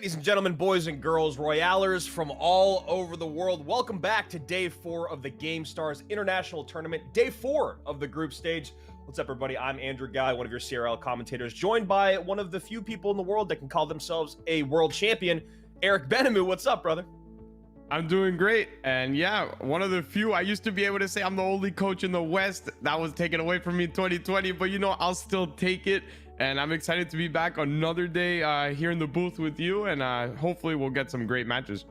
Ladies and gentlemen, boys and girls, Royalers from all over the world, welcome back to Day 4 of the Gamestars International Tournament, Day 4 of the group stage. What's up, everybody? I'm Andrew Guy, one of your CRL commentators, joined by one of the few people in the world that can call themselves a world champion, Eric Benamou. What's up, brother? I'm doing great, and yeah, one of the few. I used to be able to say I'm the only coach in the West. That was taken away from me in 2020, but you know, I'll still take it, and I'm excited to be back another day here in the booth with you, and hopefully we'll get some great matches.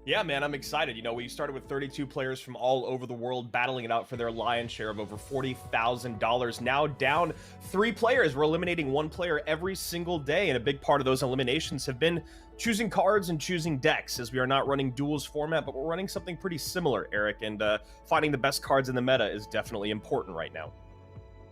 Yeah, man, I'm excited. You know, we started with 32 players from all over the world battling it out for their lion's share of over $40,000. Now down 3 players. We're eliminating 1 player every single day, and a big part of those eliminations have been choosing cards and choosing decks, as we are not running duels format, but we're running something pretty similar, Eric, and finding the best cards in the meta is definitely important right now.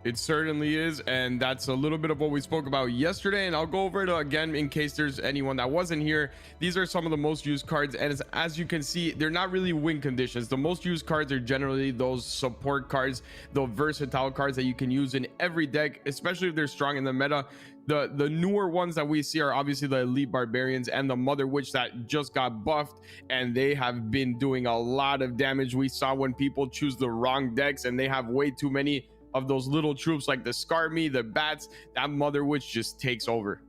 It certainly is, and that's a little bit of what we spoke about yesterday, and I'll go over it again in case there's anyone that wasn't here. These are some of the most used cards, and as you can see, they're not really win conditions. The most used cards are generally those support cards, the versatile cards that you can use in every deck, especially if they're strong in the meta. The newer ones that we see are obviously the elite barbarians and the mother witch that just got buffed, and they have been doing a lot of damage. We saw when people choose the wrong decks and they have way too many of those little troops like the Skarmy, the bats, that mother witch just takes over.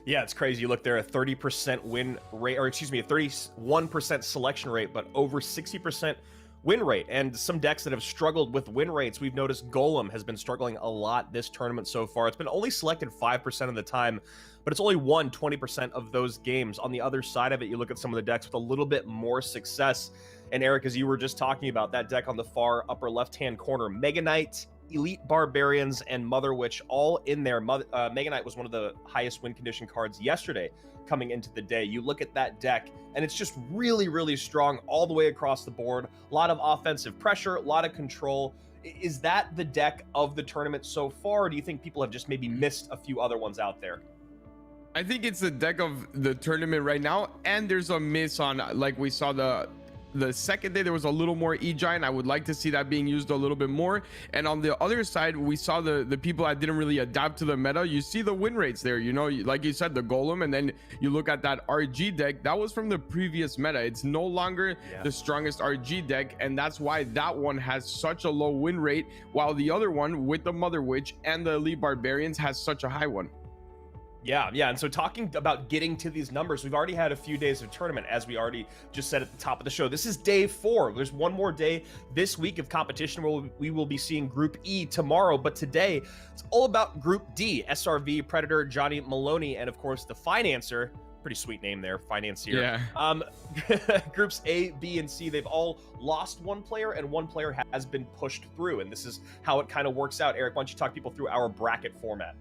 Yeah, it's crazy. You look there, a 30% win rate, or excuse me, a 31% selection rate, but over 60% win rate. And some decks that have struggled with win rates, we've noticed Golem has been struggling a lot this tournament so far. It's been only selected 5% of the time, but it's only won 20% of those games. On the other side of it, you look at some of the decks with a little bit more success. And Eric, as you were just talking about, that deck on the far upper left-hand corner, Mega Knight, Elite Barbarians, and Mother Witch all in there. Mega Knight was one of the highest win condition cards yesterday coming into the day. You look at that deck, and it's just really, really strong all the way across the board. A lot of offensive pressure, a lot of control. Is that the deck of the tournament so far, or do you think people have just maybe missed a few other ones out there? I think it's the deck of the tournament right now, and there's a miss on, like we saw the second day, there was a little more E-Giant. I would like to see that being used a little bit more. And on the other side, we saw the people that didn't really adapt to the meta. You see the win rates there, you know, like you said, the Golem, and then you look at that RG deck that was from the previous meta. It's no longer the strongest RG deck, and that's why that one has such a low win rate, while the other one with the Mother Witch and the Elite Barbarians has such a high one. Yeah, and so talking about getting to these numbers, we've already had a few days of tournament, as we already just said at the top of the show. This is day 4. There's one more day this week of competition where we will be seeing Group E tomorrow, but today it's all about Group D, SRV, Predator, Johnny Maloney, and of course the Financer. Pretty sweet name there, Financier. Yeah. Groups A, B, and C, they've all lost 1 player, and 1 player has been pushed through, and this is how it kind of works out. Eric, why don't you talk people through our bracket format?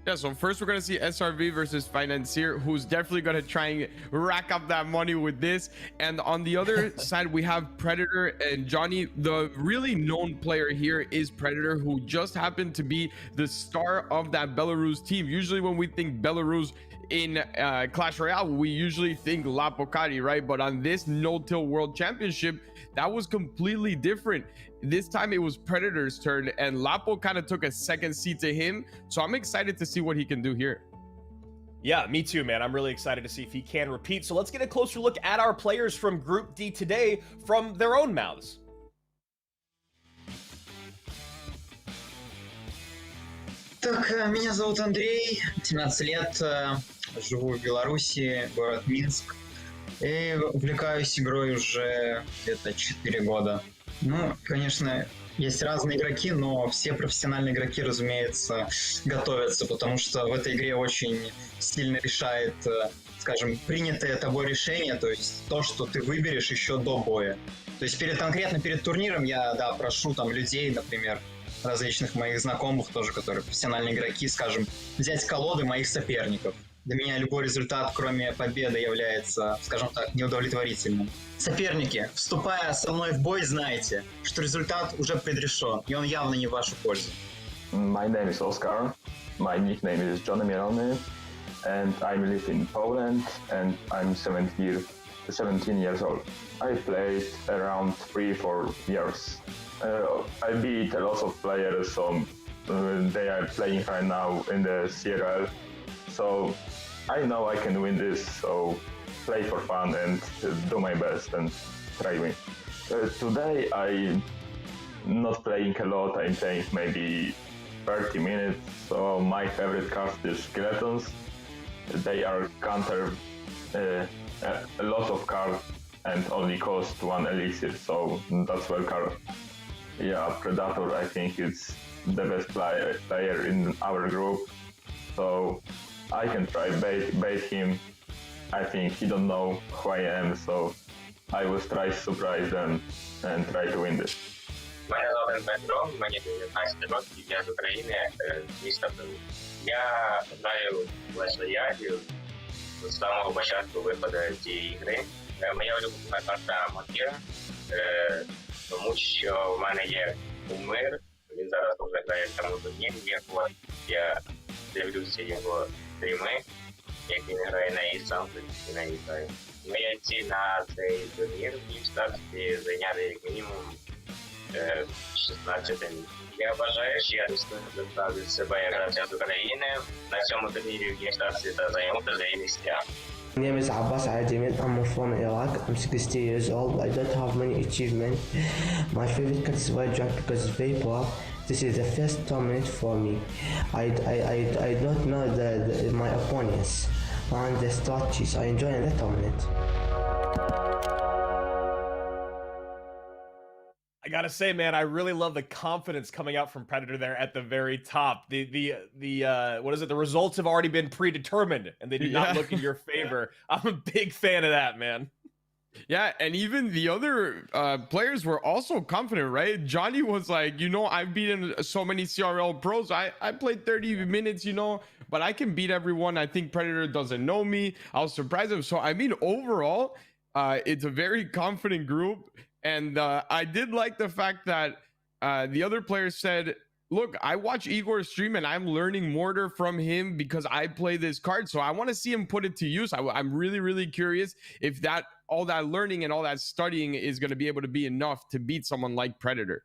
Yeah, so first we're going to see SRV versus Financier, who's definitely going to try and rack up that money with this. And on the other side, we have Predator and Johnny. The really known player here is Predator, who just happened to be the star of that Belarus team. Usually when we think Belarus in Clash Royale, we usually think La Pocari, right? But on this No-Till World Championship, that was completely different. This time it was Predator's turn, and Lapo kind of took a second seat to him. So I'm excited to see what he can do here. Yeah, me too, man. I'm really excited to see if he can repeat. So let's get a closer look at our players from Group D today from their own mouths. Так, меня зовут Андрей, 17 лет, живу в Беларуси, город Минск, и увлекаюсь игрой уже где-то 4 года. Ну, конечно, есть разные игроки, но все профессиональные игроки, разумеется, готовятся, потому что в этой игре очень сильно решает, скажем, принятое тобой решение, то есть то, что ты выберешь еще до боя. То есть конкретно перед турниром я, прошу там людей, например, различных моих знакомых тоже, которые профессиональные игроки, скажем, взять колоды моих соперников. Для меня любой результат, кроме победы, является, скажем так, неудовлетворительным. Соперники, вступая со мной в бой, знайте, что результат уже предрешен, и он явно не в вашу пользу. My name is Oscar. My nickname is Johnny Maloney, and I live in Poland, and I'm 17 years old. I played around 3-4 years. I beat a lot of players, so they are playing right now in the CRL. So I know I can win this, so play for fun and do my best and try win. Today I'm not playing a lot, I'm playing maybe 30 minutes, so my favorite card is Skeletons. They are counter a lot of cards and only cost 1 elixir, so that's well card. Yeah, Predator I think is the best player in our group, so I can try bait him. I think he don't know who I am, so I will try to surprise them and try to win this. Мене звати Дмитро, мені 19 років, я з України, з міста Перу. Я граю в Clash Royale з самого початку виходу цієї гри. Моя улюблена карта Макіра, тому що в мене є кумир, він зараз вже грає в цьому турнірі, я дивлюся його стріми, як він грає на її сам і на її грає. Моя ціль на цей турнір в Gamestars зайняти як мінімум 16 днів. Я бажаю, що я достойно представлю себе як гравця з України на цьому турнірі в Gamestars та займу призові місця. My name is Abbas Ademir. I'm from Iraq. I'm 60 years old. I don't have many achievements. My favorite card is White Jack because it's very poor. This is the first tournament for me. I don't know my opponents and the strategies. I enjoy the tournament. I gotta say, man, I really love the confidence coming out from Predator there at the very top. The what is it? The results have already been predetermined, and they do not look in your favor. I'm a big fan of that, man. Yeah, and even the other players were also confident, right? Johnny was like, you know, I've beaten so many CRL pros. I played 30 minutes, you know, but I can beat everyone. I think Predator doesn't know me. I'll surprise him. So, I mean, overall, it's a very confident group. And I did like the fact that the other players said, look, I watch Igor stream and I'm learning Mortar from him because I play this card. So I want to see him put it to use. I'm really, really curious if all that learning and all that studying is going to be able to be enough to beat someone like Predator.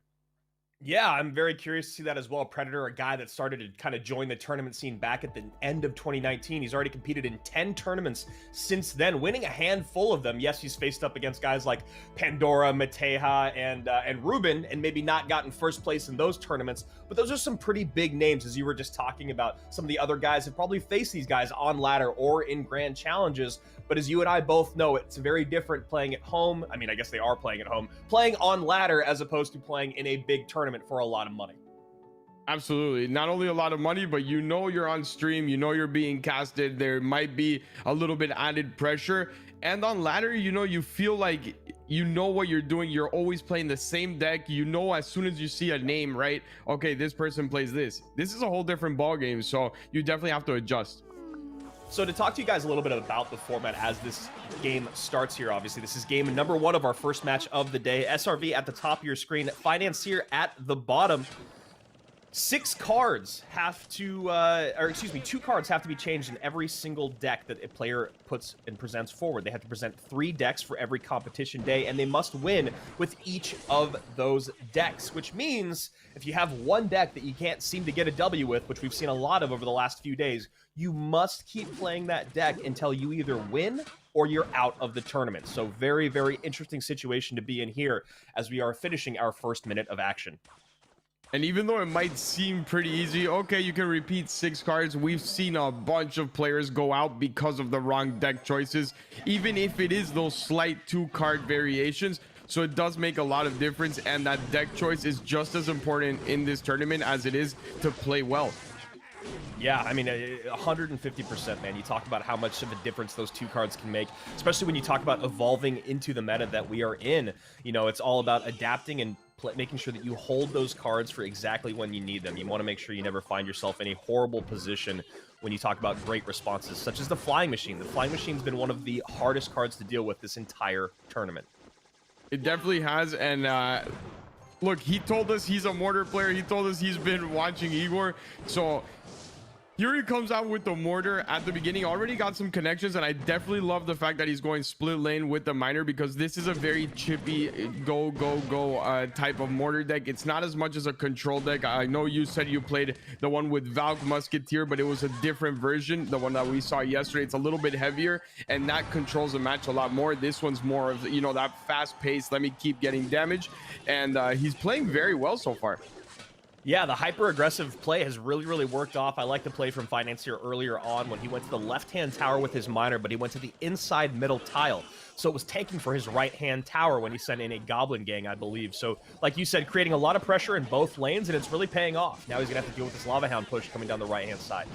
Yeah, I'm very curious to see that as well. Predator, a guy that started to kind of join the tournament scene back at the end of 2019. He's already competed in 10 tournaments since then, winning a handful of them. Yes, he's faced up against guys like Pandora, Mateja, and Ruben, and maybe not gotten first place in those tournaments. But those are some pretty big names, as you were just talking about. Some of the other guys have probably faced these guys on ladder or in grand challenges. But as you and I both know, it's very different playing at home. I mean, I guess they are playing at home, playing on ladder as opposed to playing in a big tournament for a lot of money. Absolutely. Not only a lot of money, but you know you're on stream, you know you're being casted. There might be a little bit added pressure. And on ladder, you know, you feel like you know what you're doing. You're always playing the same deck. You know, as soon as you see a name, right? Okay, this person plays this. This is a whole different ball game. So you definitely have to adjust. So to talk to you guys a little bit about the format as this game starts here, obviously, this is game number 1 of our first match of the day. SRV at the top of your screen, Financier at the bottom. 6 cards have to, 2 cards have to be changed in every single deck that a player puts and presents forward. They have to present 3 decks for every competition day, and they must win with each of those decks, which means if you have one deck that you can't seem to get a W with, which we've seen a lot of over the last few days, you must keep playing that deck until you either win or you're out of the tournament. So very, very interesting situation to be in here as we are finishing our first minute of action. And even though it might seem pretty easy, okay, you can repeat 6 cards. We've seen a bunch of players go out because of the wrong deck choices, even if it is those slight 2-card variations. So it does make a lot of difference, and that deck choice is just as important in this tournament as it is to play well. Yeah, I mean, 150%, man. You talk about how much of a difference those 2 cards can make, especially when you talk about evolving into the meta that we are in. You know, it's all about adapting and making sure that you hold those cards for exactly when you need them. You want to make sure you never find yourself in a horrible position when you talk about great responses, such as the Flying Machine. The Flying Machine's been one of the hardest cards to deal with this entire tournament. It definitely has, and look, he told us he's a Mortar player. He told us he's been watching Igor, so Here he comes out with the mortar at the beginning. Already got some connections, and I definitely love the fact that he's going split lane with the miner, because this is a very chippy go type of mortar deck. It's not as much as a control deck. I know you said you played the one with Valk Musketeer, but it was a different version, the one that we saw yesterday. It's a little bit heavier, and that controls the match a lot more. This one's more of, you know, that fast pace, let me keep getting damage, and he's playing very well so far. Yeah, the hyper-aggressive play has really worked off. I like the play from Financier earlier on when he went to the left-hand tower with his miner, but he went to the inside middle tile. So it was tanking for his right-hand tower when he sent in a Goblin Gang, I believe. So, like you said, creating a lot of pressure in both lanes, and it's really paying off. Now he's going to have to deal with this Lava Hound push coming down the right-hand side.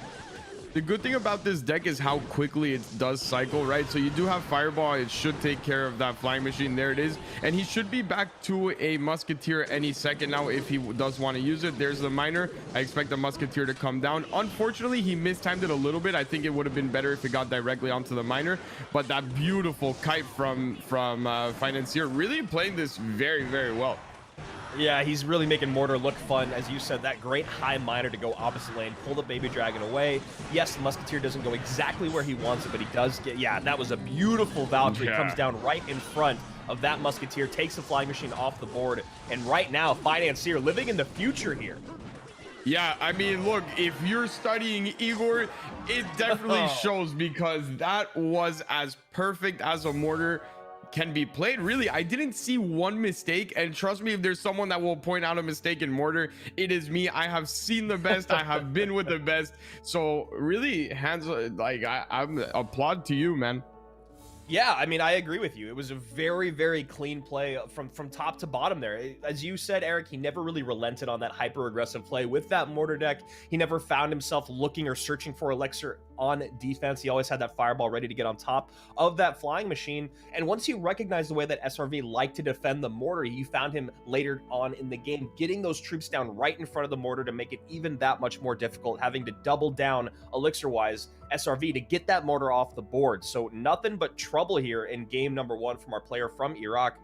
The good thing about this deck is how quickly it does cycle, right? So you do have Fireball. It should take care of that flying machine. There it is. And he should be back to a Musketeer any second now if he does want to use it. There's the miner. I expect the Musketeer to come down. Unfortunately, he mistimed it a little bit. I think it would have been better if it got directly onto the miner. But that beautiful kite from Financier really playing this very well. Yeah, he's really making Mortar look fun. As you said, that great high miner to go opposite lane, pull the Baby Dragon away. Yes, the Musketeer doesn't go exactly where he wants it, but he does get... Yeah, that was a beautiful Valkyrie. Yeah. Comes down right in front of that Musketeer, takes the Flying Machine off the board, and right now, Financier living in the future here. Yeah, I mean, look, if you're studying Igor, it definitely shows, because that was as perfect as a mortar can be played. Really, I didn't see one mistake, and trust me, if there's someone that will point out a mistake in mortar, it is me. I have seen the best. I have been with the best. So really, hands, like, I'm applaud to you, man. Yeah, I mean, I agree with you. It was a very clean play from top to bottom there. As you said, Eric, he never really relented on that hyper-aggressive play. With that mortar deck, he never found himself looking or searching for Elixir on defense. He always had that Fireball ready to get on top of that Flying Machine. And once he recognized the way that SRV liked to defend the mortar, you found him later on in the game getting those troops down right in front of the mortar to make it even that much more difficult, having to double down Elixir-wise SRV to get that mortar off the board. So nothing but trouble here in game number 1 from our player from Iraq.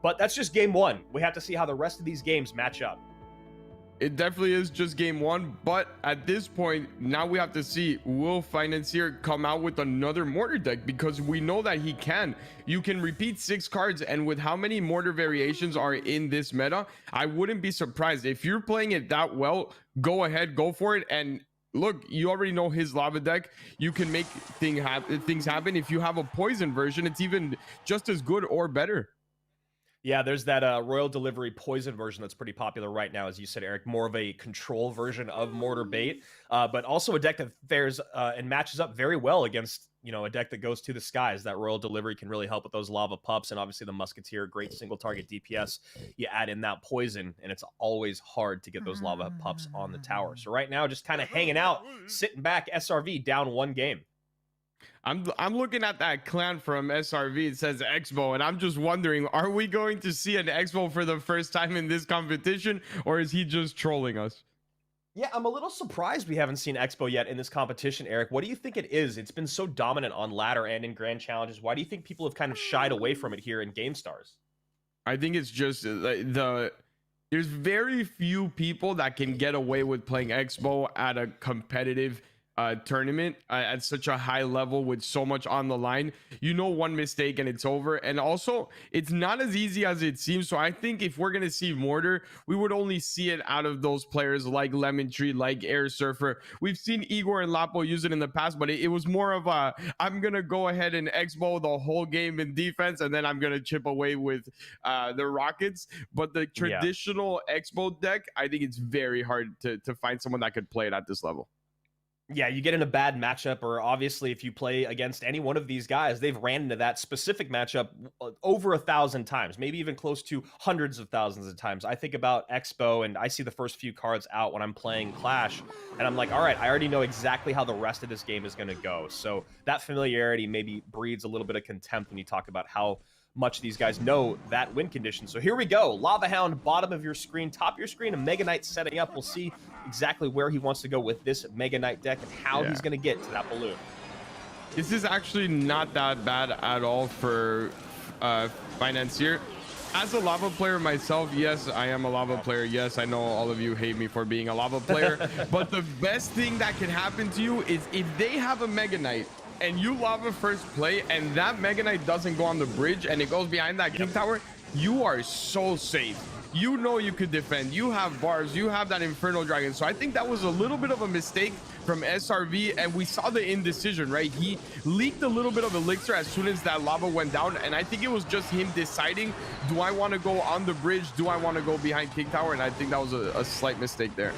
But that's just game 1. We have to see how the rest of these games match up. It definitely is just game 1, but at this point, now we have to see, will Financier come out with another mortar deck? Because we know that he can. You can repeat 6 cards, and with how many mortar variations are in this meta, I wouldn't be surprised. If you're playing it that well, go ahead, go for it. And look, you already know his lava deck. You can make things happen. If you have a poison version, it's even just as good or better. Yeah, there's that Royal Delivery Poison version that's pretty popular right now, as you said, Eric. More of a control version of Mortar Bait, but also a deck that fares and matches up very well against, you know, a deck that goes to the skies. That Royal Delivery can really help with those Lava Pups, and obviously the Musketeer, great single target DPS. You add in that Poison, and it's always hard to get those Lava Pups on the tower. So right now, just kind of hanging out, sitting back, SRV down 1 game. I'm looking at that clan from SRV. It says Expo, and I'm just wondering, are we going to see an Expo for the first time in this competition, or is he just trolling us? Yeah, I'm a little surprised we haven't seen Expo yet in this competition, Eric. What do you think it is? It's been so dominant on ladder and in grand challenges. Why do you think people have kind of shied away from it here in Gamestars? I think it's just there's very few people that can get away with playing Expo at a competitive tournament at such a high level with so much on the line. You know, one mistake and it's over. And also, it's not as easy as it seems. So I think if we're gonna see mortar, we would only see it out of those players like Lemon Tree, like Air Surfer. We've seen Igor and Lapo use it in the past, but it was more of a, I'm gonna go ahead and expo the whole game in defense, and then I'm gonna chip away with the Rockets. But the traditional expo deck, I think it's very hard to find someone that could play it at this level. Yeah, you get in a bad matchup, or obviously if you play against any one of these guys, they've ran into that specific matchup over 1,000 times, maybe even close to hundreds of thousands of times. I think about Expo and I see the first few cards out when I'm playing Clash, and I'm like, all right, I already know exactly how the rest of this game is going to go. So that familiarity maybe breeds a little bit of contempt when you talk about how much these guys know that win condition. So here we go. Lava Hound, bottom of your screen, top of your screen, a Mega Knight setting up. We'll see exactly where he wants to go with this Mega Knight deck and how he's going to get to that balloon. This is actually not that bad at all for Financier. As a lava player myself, yes, I am a lava player. Yes, I know all of you hate me for being a lava player, but the best thing that can happen to you is if they have a Mega Knight and you lava first play and that Mega Knight doesn't go on the bridge and it goes behind that King Tower, you are so safe. You know you could defend. You have bars. You have that Infernal Dragon. So I think that was a little bit of a mistake from SRV, and we saw the indecision, right? He leaked a little bit of elixir as soon as that lava went down, and I think it was just him deciding, do I want to go on the bridge? Do I want to go behind King Tower? And I think that was a slight mistake there.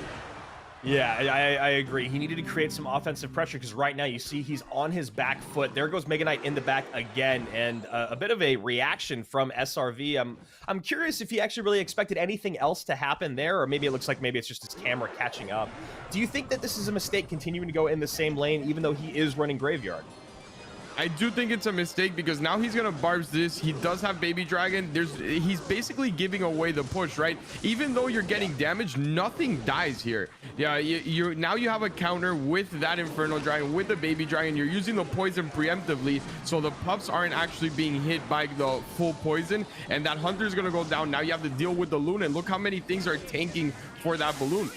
Yeah, I agree. He needed to create some offensive pressure because right now you see he's on his back foot. There goes Mega Knight in the back again, and a bit of a reaction from SRV. I'm curious if he actually really expected anything else to happen there, or maybe it looks like maybe it's just his camera catching up. Do you think that this is a mistake continuing to go in the same lane, even though he is running Graveyard? I do think it's a mistake because now he's gonna barbs this. He does have Baby Dragon. He's basically giving away the push, right? Even though you're getting damaged, nothing dies here. Yeah, now you have a counter with that Infernal Dragon, with the Baby Dragon. You're using the poison preemptively, so the pups aren't actually being hit by the full poison, and that Hunter's gonna go down. Now you have to deal with the Loon, and look how many things are tanking for that balloon.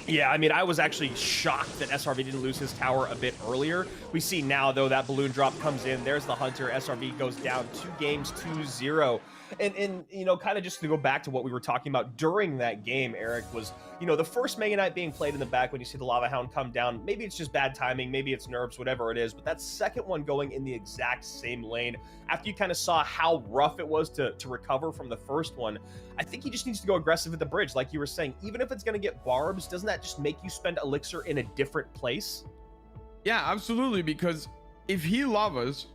Yeah, I mean, I was actually shocked that SRV didn't lose his tower a bit earlier. We see now, though, that balloon drop comes in. There's the Hunter. SRV goes down 2 games, 2-0. And you know, kind of just to go back to what we were talking about during that game, Eric, was, you know, the first Mega Knight being played in the back when you see the Lava Hound come down. Maybe it's just bad timing. Maybe it's nerves, whatever it is. But that second one going in the exact same lane, after you kind of saw how rough it was to recover from the first one, I think he just needs to go aggressive at the bridge. Like you were saying, even if it's going to get barbs, doesn't that just make you spend elixir in a different place? Yeah, absolutely. Because if he lavas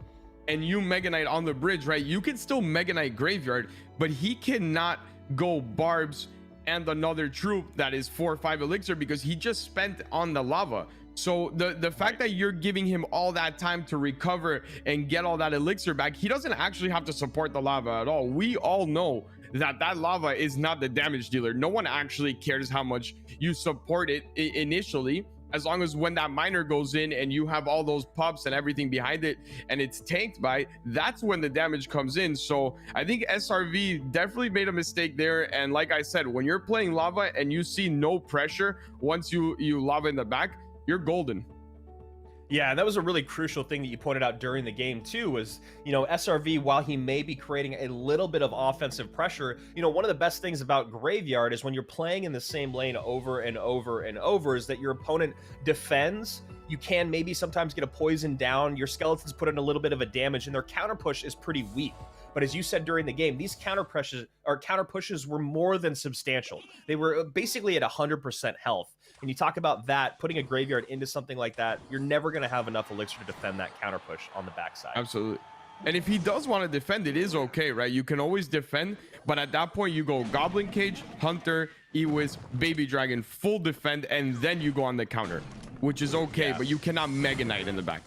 and you Mega Knight on the bridge, right, you can still Mega Knight Graveyard, but he cannot go barbs and another troop that is 4 or 5 elixir because he just spent on the lava. So the fact that you're giving him all that time to recover and get all that elixir back, he doesn't actually have to support the lava at all. We all know that lava is not the damage dealer. No one actually cares how much you support it initially, as long as when that miner goes in and you have all those pups and everything behind it and it's tanked by, that's when the damage comes in. So I think SRV definitely made a mistake there. And like I said, when you're playing lava and you see no pressure once you lava in the back, you're golden. Yeah, and that was a really crucial thing that you pointed out during the game too, was, you know, SRV, while he may be creating a little bit of offensive pressure, you know, one of the best things about Graveyard is when you're playing in the same lane over and over and over is that your opponent defends. You can maybe sometimes get a poison down, your skeletons put in a little bit of a damage, and their counter push is pretty weak. But as you said during the game, these counter pushes were more than substantial. They were basically at 100% health. And you talk about that, putting a Graveyard into something like that, you're never going to have enough elixir to defend that counter push on the backside. Absolutely. And if he does want to defend, it is okay, right? You can always defend, but at that point you go Goblin Cage, Hunter, Ewis, Baby Dragon, full defend, and then you go on the counter, which is okay, but you cannot Mega Knight in the back.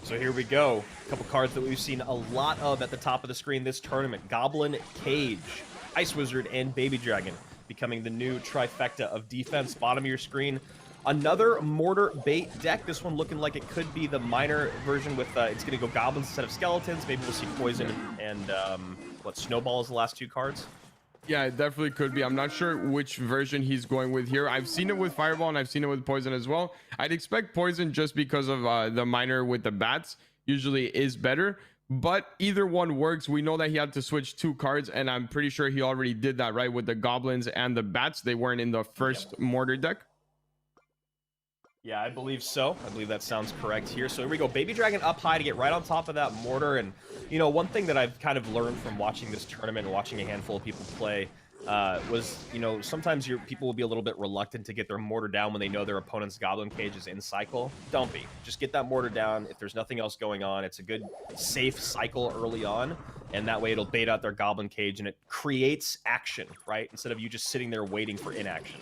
So here we go. A couple cards that we've seen a lot of at the top of the screen this tournament. Goblin Cage, Ice Wizard, and Baby Dragon becoming the new trifecta of defense. Bottom of your screen, another Mortar Bait deck. This one looking like it could be the minor version with, it's going to go Goblins instead of Skeletons. Maybe we'll see Poison and what, Snowball is the last 2 cards? Yeah, it definitely could be. I'm not sure which version he's going with here. I've seen it with Fireball and I've seen it with Poison as well. I'd expect Poison just because of the minor with the bats usually is better, but either one works. We know that he had to switch 2 cards, and I'm pretty sure he already did that, right? With the Goblins and the bats. They weren't in the first Mortar deck. Yeah, I believe so. I believe that sounds correct here. So here we go. Baby Dragon up high to get right on top of that Mortar. And, you know, one thing that I've kind of learned from watching this tournament and watching a handful of people play was, you know, sometimes people will be a little bit reluctant to get their Mortar down when they know their opponent's Goblin Cage is in cycle. Don't be. Just get that Mortar down. If there's nothing else going on, it's a good, safe cycle early on. And that way it'll bait out their Goblin Cage and it creates action, right? Instead of you just sitting there waiting for inaction.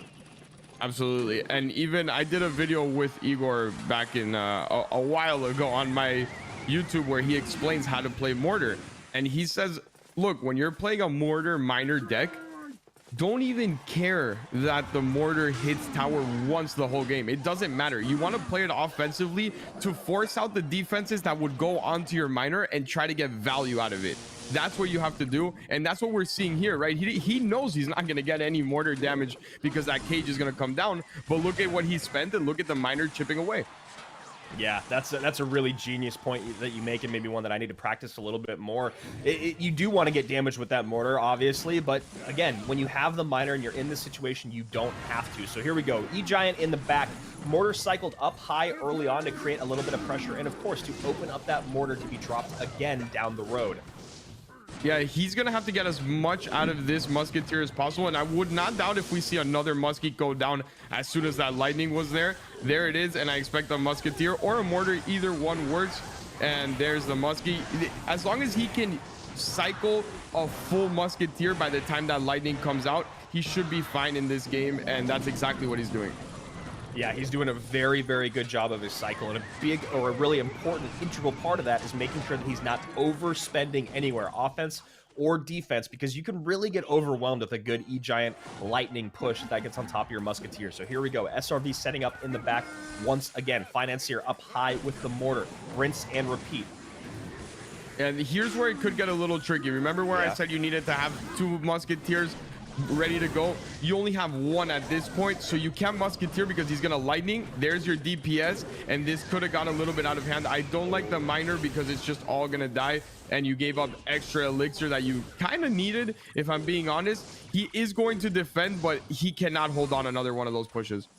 Absolutely. And even I did a video with Igor back in a while ago on my YouTube where he explains how to play Mortar. And he says, look, when you're playing a Mortar minor deck, don't even care that the Mortar hits tower once the whole game. It doesn't matter. You want to play it offensively to force out the defenses that would go onto your minor and try to get value out of it. That's what you have to do, and that's what we're seeing here, right? He knows he's not going to get any mortar damage because that cage is going to come down, but look at what he spent and look at the miner chipping away. Yeah, that's a really genius point that you make, and maybe one that I need to practice a little bit more. You do want to get damage with that mortar, obviously, but again, when you have the miner and you're in this situation, you don't have to. So here we go. E-Giant in the back. Mortar cycled up high early on to create a little bit of pressure, and of course, to open up that mortar to be dropped again down the road. Yeah, he's gonna have to get as much out of this musketeer as possible, and I would not doubt if we see another musket go down as soon as that lightning was there. There it is, and I expect a musketeer or a mortar, either one works. And there's the muskie. As long as he can cycle a full musketeer by the time that lightning comes out, he should be fine in this game, and that's exactly what he's doing. Yeah, he's doing a very, very good job of his cycle, and a big or a really important integral part of that is making sure that he's not overspending anywhere, offense or defense, because you can really get overwhelmed with a good E-Giant lightning push that gets on top of your musketeer. So here we go. SRV setting up in the back once again. Financier up high with the mortar. Rinse and repeat. And here's where it could get a little tricky. Remember where I said you needed to have 2 musketeers ready to go? You only have 1 at this point, so you can't musketeer because he's gonna lightning. There's your DPS, and this could have got a little bit out of hand. I don't like the miner because it's just all gonna die, and you gave up extra elixir that you kind of needed, if I'm being honest. He is going to defend, but he cannot hold on another one of those pushes.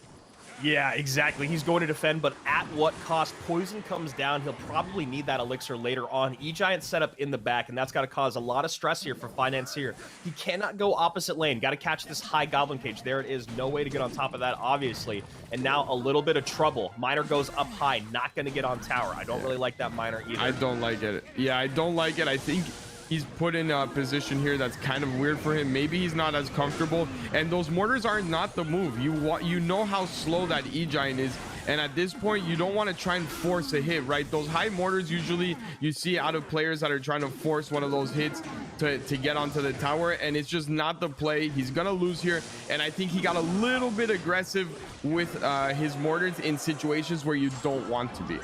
Yeah, exactly. He's going to defend, but at what cost? Poison comes down. He'll probably need that elixir later on. E-Giant set up in the back, and that's got to cause a lot of stress here for Financier. He cannot go opposite lane. Got to catch this high goblin cage. There it is. No way to get on top of that, obviously. And now a little bit of trouble. Miner goes up high. Not going to get on tower. I don't really like that miner either. I don't like it. Yeah, I don't like it. I think he's put in a position here that's kind of weird for him. Maybe he's not as comfortable, and those mortars are not the move. You know how slow that E-Giant is, and at this point you don't want to try and force a hit, right? Those high mortars usually you see out of players that are trying to force one of those hits to get onto the tower, and it's just not the play. He's gonna lose here, and I think he got a little bit aggressive with his mortars in situations where you don't want to be.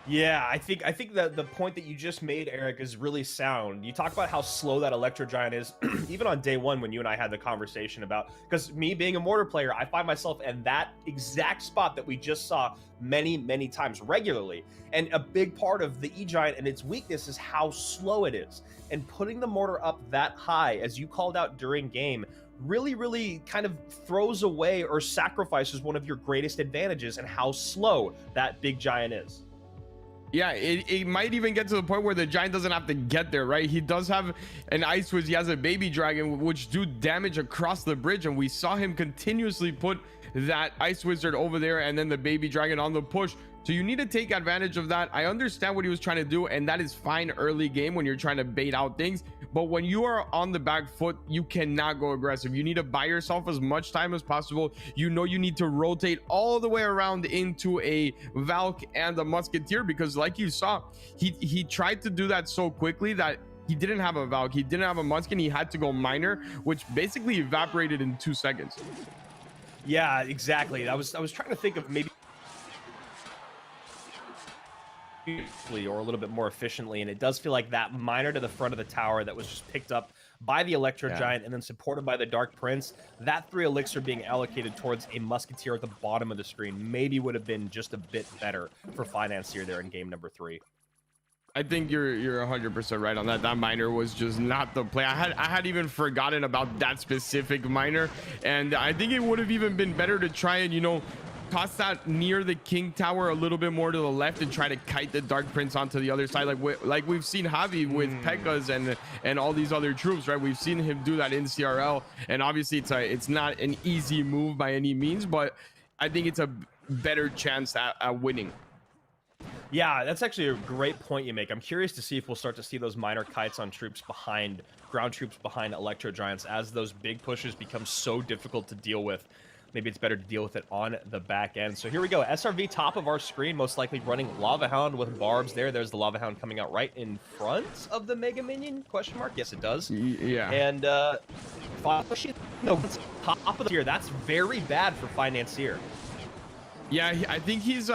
Yeah, I think that the point that you just made, Eric, is really sound. You talk about how slow that Electro Giant is, even on day one when you and I had the conversation about, because me being a mortar player, I find myself in that exact spot that we just saw many, many times regularly. And a big part of the E-Giant and its weakness is how slow it is. And putting the mortar up that high, as you called out during game, really kind of throws away or sacrifices one of your greatest advantages and how slow that big giant is. Yeah, it might even get to the point where the giant doesn't have to get there, right? He does have an Ice Wiz. He has a baby dragon, which do damage across the bridge, and we saw him continuously put that Ice Wizard over there and then the baby dragon on the push. So you need to take advantage of that. I understand what he was trying to do, and that is fine early game when you're trying to bait out things. But when you are on the back foot, you cannot go aggressive. You need to buy yourself as much time as possible. You know you need to rotate all the way around into a Valk and a Musketeer, because like you saw, he tried to do that so quickly that he didn't have a Valk, he didn't have a Musket, he had to go Miner, which basically evaporated in 2 seconds. Yeah, exactly. I was trying to think of maybe or a little bit more efficiently, and it does feel like that miner to the front of the tower that was just picked up by the Electro Giant and then supported by the Dark Prince, that 3 elixir being allocated towards a Musketeer at the bottom of the screen maybe would have been just a bit better for Financier there in game number 3. I think you're 100% right on that. That miner was just not the play. I had even forgotten about that specific miner, and I think it would have even been better to try and, you know, toss that near the King Tower a little bit more to the left and try to kite the Dark Prince onto the other side, like we've seen Javi with P.E.K.K.A.s and all these other troops, right? We've seen him do that in CRL, and obviously it's not an easy move by any means, but I think it's a better chance at winning. Yeah, that's actually a great point you make. I'm curious to see if we'll start to see those minor kites on troops behind, ground troops behind Electro Giants as those big pushes become so difficult to deal with. Maybe it's better to deal with it on the back end. So here we go. SRV top of our screen, most likely running Lava Hound with barbs there. There's the Lava Hound coming out right in front of the Mega Minion, question mark? Yes, it does. Yeah. And no, top of the tier. That's very bad for Financier. Yeah, I think he's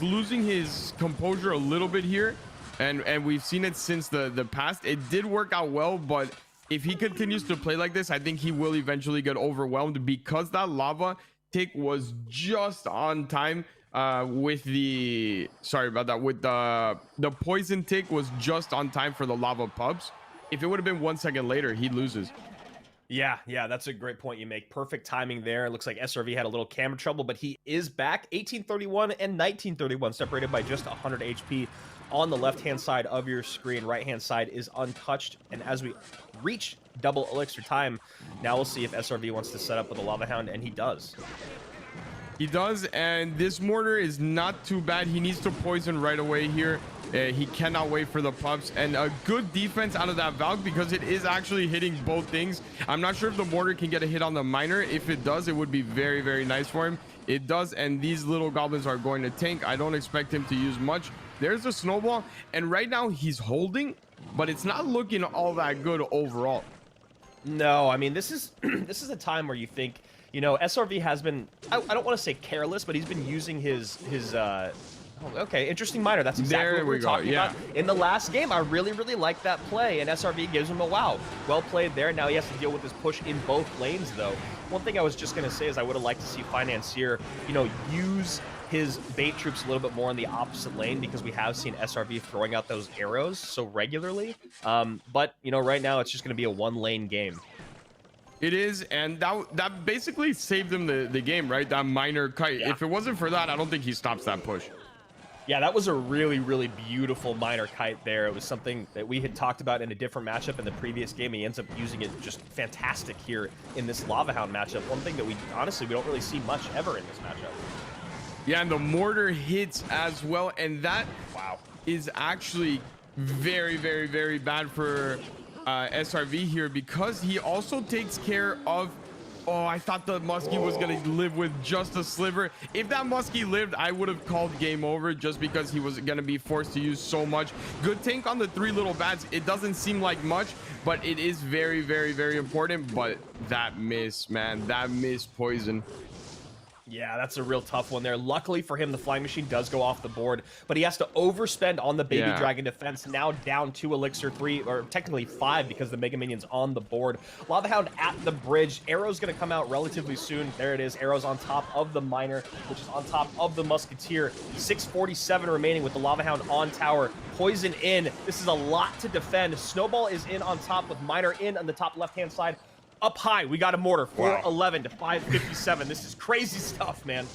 losing his composure a little bit here. and we've seen it since the past. It did work out well, but if he continues to play like this, I think he will eventually get overwhelmed, because that lava tick was just on time with the the poison tick was just on time for the lava pubs. If it would have been 1 second later, he loses. Yeah, that's a great point you make. Perfect timing there. It looks like SRV had a little camera trouble, but he is back. 1831 and 1931, separated by just 100 HP on the left-hand side of your screen. Right-hand side is untouched. And as we reach double elixir time, now we'll see if SRV wants to set up with a Lava Hound, and he does. He does, and this mortar is not too bad. He needs to poison right away here. He cannot wait for the pups, and a good defense out of that Valk, because it is actually hitting both things. I'm not sure if the mortar can get a hit on the miner. If it does, it would be very, very nice for him. It does, and these little goblins are going to tank. I don't expect him to use much. There's a snowball, and right now he's holding, but it's not looking all that good overall. No, I mean, this is this is a time where you think, you know, SRV has been, I don't want to say careless, but he's been using his okay, interesting miner. That's exactly what we're talking about in the last game. I really like that play, and SRV gives him a wow. Well played there. Now he has to deal with this push in both lanes, though. One thing I was just going to say is I would have liked to see Financier, you know, use his bait troops a little bit more in the opposite lane, because we have seen SRV throwing out those arrows so regularly. But, you know, right now it's just going to be a one-lane game. It is, and that basically saved him the game, right? That minor kite. Yeah. If it wasn't for that, I don't think he stops that push. Yeah, that was a really beautiful minor kite there. It was something that we had talked about in a different matchup in the previous game. He ends up using it just fantastic here in this Lava Hound matchup. One thing that we don't really see much ever in this matchup. Yeah, and the mortar hits as well, and that Wow. is actually very bad for SRV here, because he also takes care of. Oh, I thought the muskie was gonna live with just a sliver. If that muskie lived, I would have called game over, just because he was gonna be forced to use so much. Good tank on the 3 little bats. It doesn't seem like much, but it is very important. But that miss, man, that miss poison. Yeah, that's a real tough one there. Luckily for him, the flying machine does go off the board, but he has to overspend on the baby dragon defense. Now down to elixir 3, or technically 5, because the mega minion's on the board. Lava Hound at the bridge. Arrow's going to come out relatively soon. There it is. Arrow's on top of the miner, which is on top of the musketeer. 647 remaining with the Lava Hound on tower. Poison in. This is a lot to defend. Snowball is in on top with miner in on the top left-hand side. Up high, we got a mortar, 411 to 557. This is crazy stuff, man.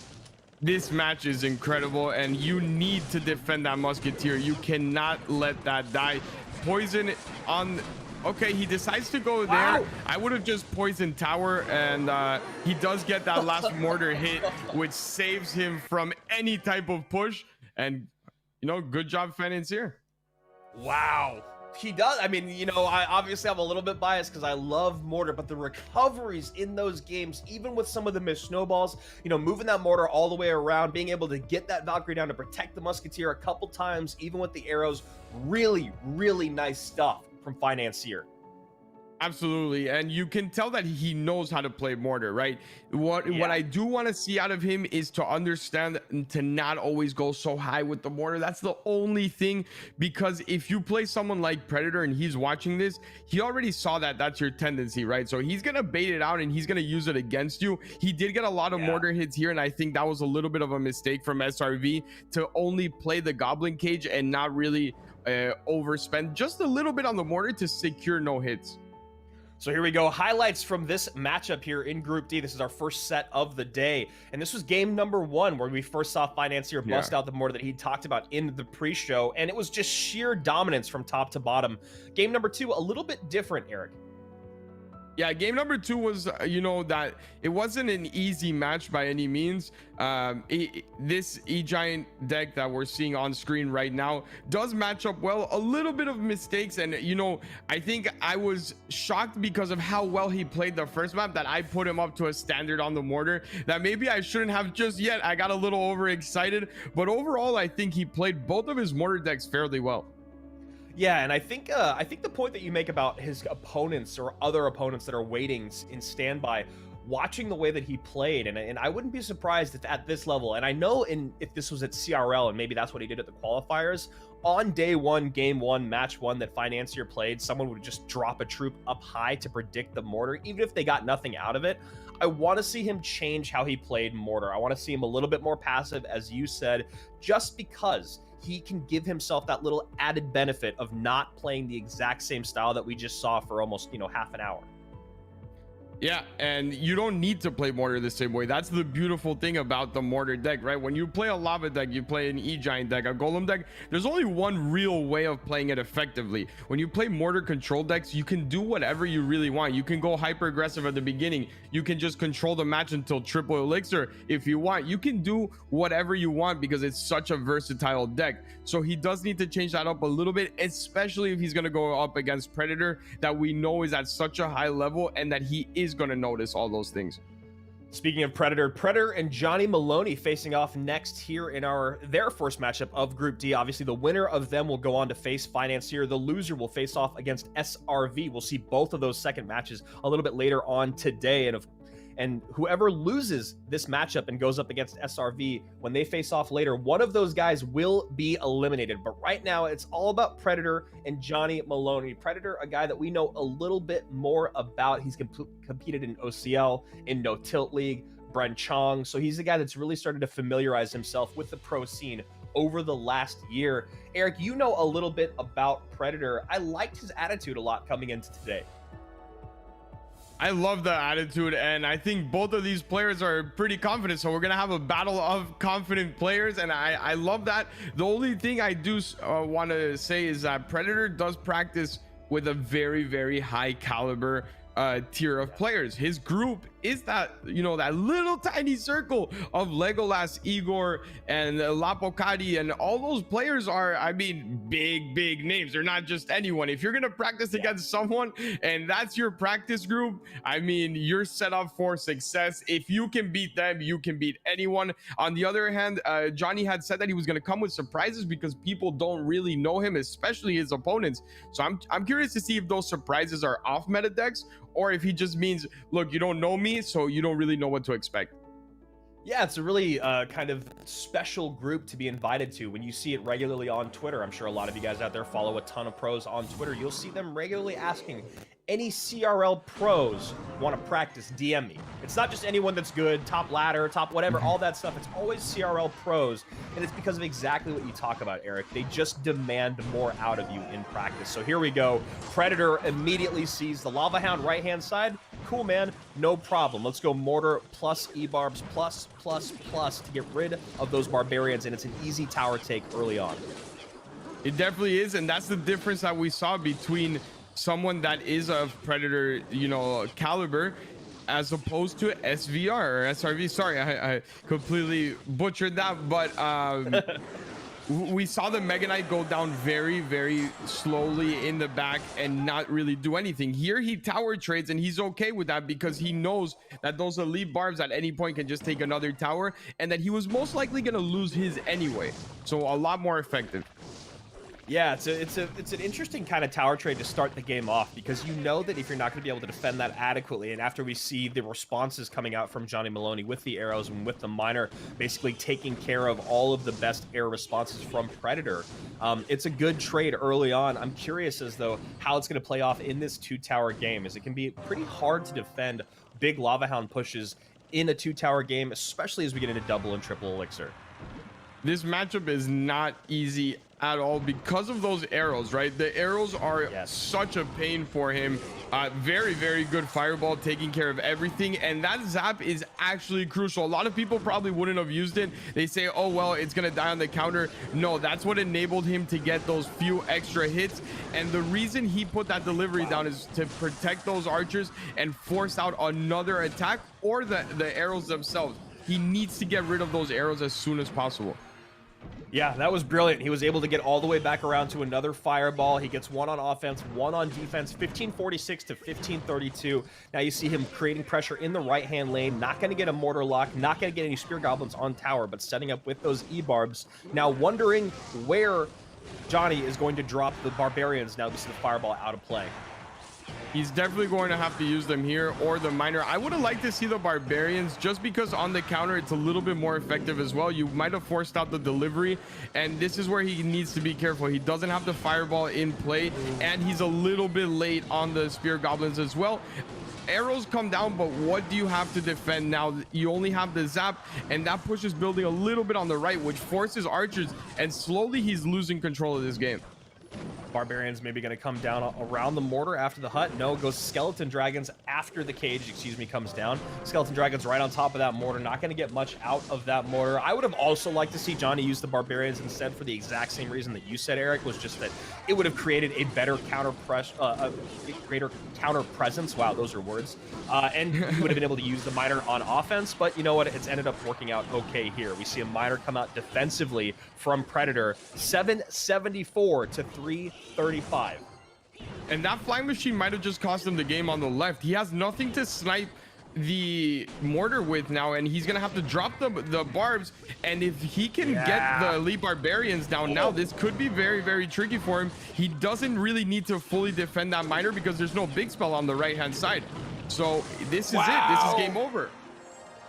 This match is incredible, and you need to defend that musketeer. You cannot let that die. Poison on. Okay, he decides to go there. I would have just poisoned tower, and he does get that last mortar hit, which saves him from any type of push. And, you know, good job, Financier. Wow. He does. I mean, you know, I obviously have a little bit biased because I love mortar, but the recoveries in those games, even with some of the missed snowballs, you know, moving that mortar all the way around, being able to get that Valkyrie down to protect the musketeer a couple times, even with the arrows, really nice stuff from Financier. Absolutely, and you can tell that he knows how to play mortar, right? What I do want to see out of him is to understand to not always go so high with the mortar. That's the only thing, because if you play someone like Predator and he's watching this, he already saw that that's your tendency, right? So he's gonna bait it out and he's gonna use it against you. He did get a lot of mortar hits here, and I think that was a little bit of a mistake from SRV to only play the goblin cage and not really overspend just a little bit on the mortar to secure no hits. So here we go. Highlights from this matchup here in Group D. This is our first set of the day. And this was game number 1, where we first saw Financier bust out the mortar that he talked about in the pre-show. And it was just sheer dominance from top to bottom. Game number 2, a little bit different, Eric. Yeah, game number 2 was, you know, that it wasn't an easy match by any means. This E-Giant deck that we're seeing on screen right now does match up well. A little bit of mistakes, and, you know, I think I was shocked because of how well he played the first map that I put him up to a standard on the mortar that maybe I shouldn't have just yet. I got a little overexcited, but overall, I think he played both of his mortar decks fairly well. Yeah, and I think the point that you make about his opponents or other opponents that are waiting in standby, watching the way that he played, and I wouldn't be surprised if at this level, and I know if this was at CRL and maybe that's what he did at the qualifiers, on day one, game one, match one that Financier played, someone would just drop a troop up high to predict the mortar, even if they got nothing out of it. I want to see him change how he played mortar. I want to see him a little bit more passive, as you said, just because he can give himself that little added benefit of not playing the exact same style that we just saw for almost, half an hour. Yeah, and you don't need to play mortar the same way. That's the beautiful thing about the mortar deck, right? When you play a lava deck, you play an E-Giant deck, a golem deck, there's only one real way of playing it effectively. When you play mortar control decks, you can do whatever you really want. You can go hyper aggressive at the beginning. You can just control the match until triple elixir if you want. You can do whatever you want because it's such a versatile deck. So he does need to change that up a little bit, especially if he's going to go up against Predator that we know is at such a high level and that he is going to notice all those things. Speaking of Predator and Johnny Maloney facing off next here in their first matchup of Group D. Obviously, the winner of them will go on to face Financier. The loser will face off against SRV. We'll see both of those second matches a little bit later on today. And whoever loses this matchup and goes up against SRV, when they face off later, one of those guys will be eliminated. But right now, it's all about Predator and Johnny Maloney. Predator, a guy that we know a little bit more about. He's competed in OCL, in No Tilt League, Bren Chong. So he's a guy that's really started to familiarize himself with the pro scene over the last year. Eric, you know a little bit about Predator. I liked his attitude a lot coming into today. I love the attitude, and I think both of these players are pretty confident, so we're gonna have a battle of confident players, and I love that. The only thing I do want to say is that Predator does practice with a very, very high caliber tier of players. His group is that, that little tiny circle of Legolas, Igor, and Lapocati, and all those players are, I mean, big names. They're not just anyone. If you're gonna practice against someone and that's your practice group, I mean, you're set up for success. If you can beat them, you can beat anyone. On the other hand, Johnny had said that he was gonna come with surprises because people don't really know him, especially his opponents. So I'm curious to see if those surprises are off meta decks, or if he just means, look, you don't know me, so you don't really know what to expect. Yeah, it's a really kind of special group to be invited to. When you see it regularly on Twitter, I'm sure a lot of you guys out there follow a ton of pros on Twitter. You'll see them regularly asking, any CRL pros want to practice, DM me. It's not just anyone that's good, top ladder, top whatever, all that stuff. It's always CRL pros, and it's because of exactly what you talk about, Eric. They just demand more out of you in practice. So here we go. Predator immediately sees the Lava Hound right-hand side. Cool, man. No problem. Let's go Mortar plus E-Barbs plus to get rid of those Barbarians, and it's an easy tower take early on. It definitely is, and that's the difference that we saw between someone that is of Predator, caliber, as opposed to SVR or SRV. Sorry, I completely butchered that, but we saw the Mega Knight go down very, very slowly in the back and not really do anything. Here he tower trades, and he's okay with that because he knows that those elite barbs at any point can just take another tower, and that he was most likely going to lose his anyway. So a lot more effective. Yeah, it's an interesting kind of tower trade to start the game off, because you know that if you're not going to be able to defend that adequately, and after we see the responses coming out from Johnny Maloney with the arrows and with the miner basically taking care of all of the best air responses from Predator, it's a good trade early on. I'm curious as though how it's going to play off in this two-tower game, as it can be pretty hard to defend big Lava Hound pushes in a two-tower game, especially as we get into double and triple elixir. This matchup is not easy at all because of those arrows, right? The arrows are such a pain for him. Very, very good fireball, taking care of everything, and that zap is actually crucial. A lot of people probably wouldn't have used it. They say, oh well, it's gonna die on the counter. No, that's what enabled him to get those few extra hits, and the reason he put that delivery down is to protect those archers and force out another attack, or the arrows themselves. He needs to get rid of those arrows as soon as possible. Yeah, that was brilliant. He was able to get all the way back around to another fireball. He gets one on offense, one on defense, 1546 to 1532. Now you see him creating pressure in the right-hand lane. Not going to get a mortar lock, not going to get any spear goblins on tower, but setting up with those E-Barbs. Now wondering where Johnny is going to drop the Barbarians now this is the fireball out of play. He's definitely going to have to use them here or the miner. I would have liked to see the barbarians just because on the counter it's a little bit more effective as well. You might have forced out the delivery, and this is where he needs to be careful. He doesn't have the fireball in play, and he's a little bit late on the spear goblins as well. Arrows come down, but what do you have to defend now? You only have the zap, and that pushes building a little bit on the right, which forces archers, and slowly he's losing control of this game. Barbarians maybe going to come down around the mortar after the hut. No, goes skeleton dragons after the cage, excuse me, comes down. Skeleton dragons right on top of that mortar. Not going to get much out of that mortar. I would have also liked to see Johnny use the barbarians instead for the exact same reason that you said, Eric, was just that it would have created a better counter press, a greater counter presence. Wow, those are words. And you would have been able to use the miner on offense, but you know what? It's ended up working out okay here. We see a miner come out defensively from Predator, 774 to 335. And that flying machine might have just cost him the game on the left. He has nothing to snipe the mortar with now, and he's gonna have to drop the barbs. And if he can get the elite barbarians down now, this could be very, very tricky for him. He doesn't really need to fully defend that miner because there's no big spell on the right hand side. So this is it. This is game over.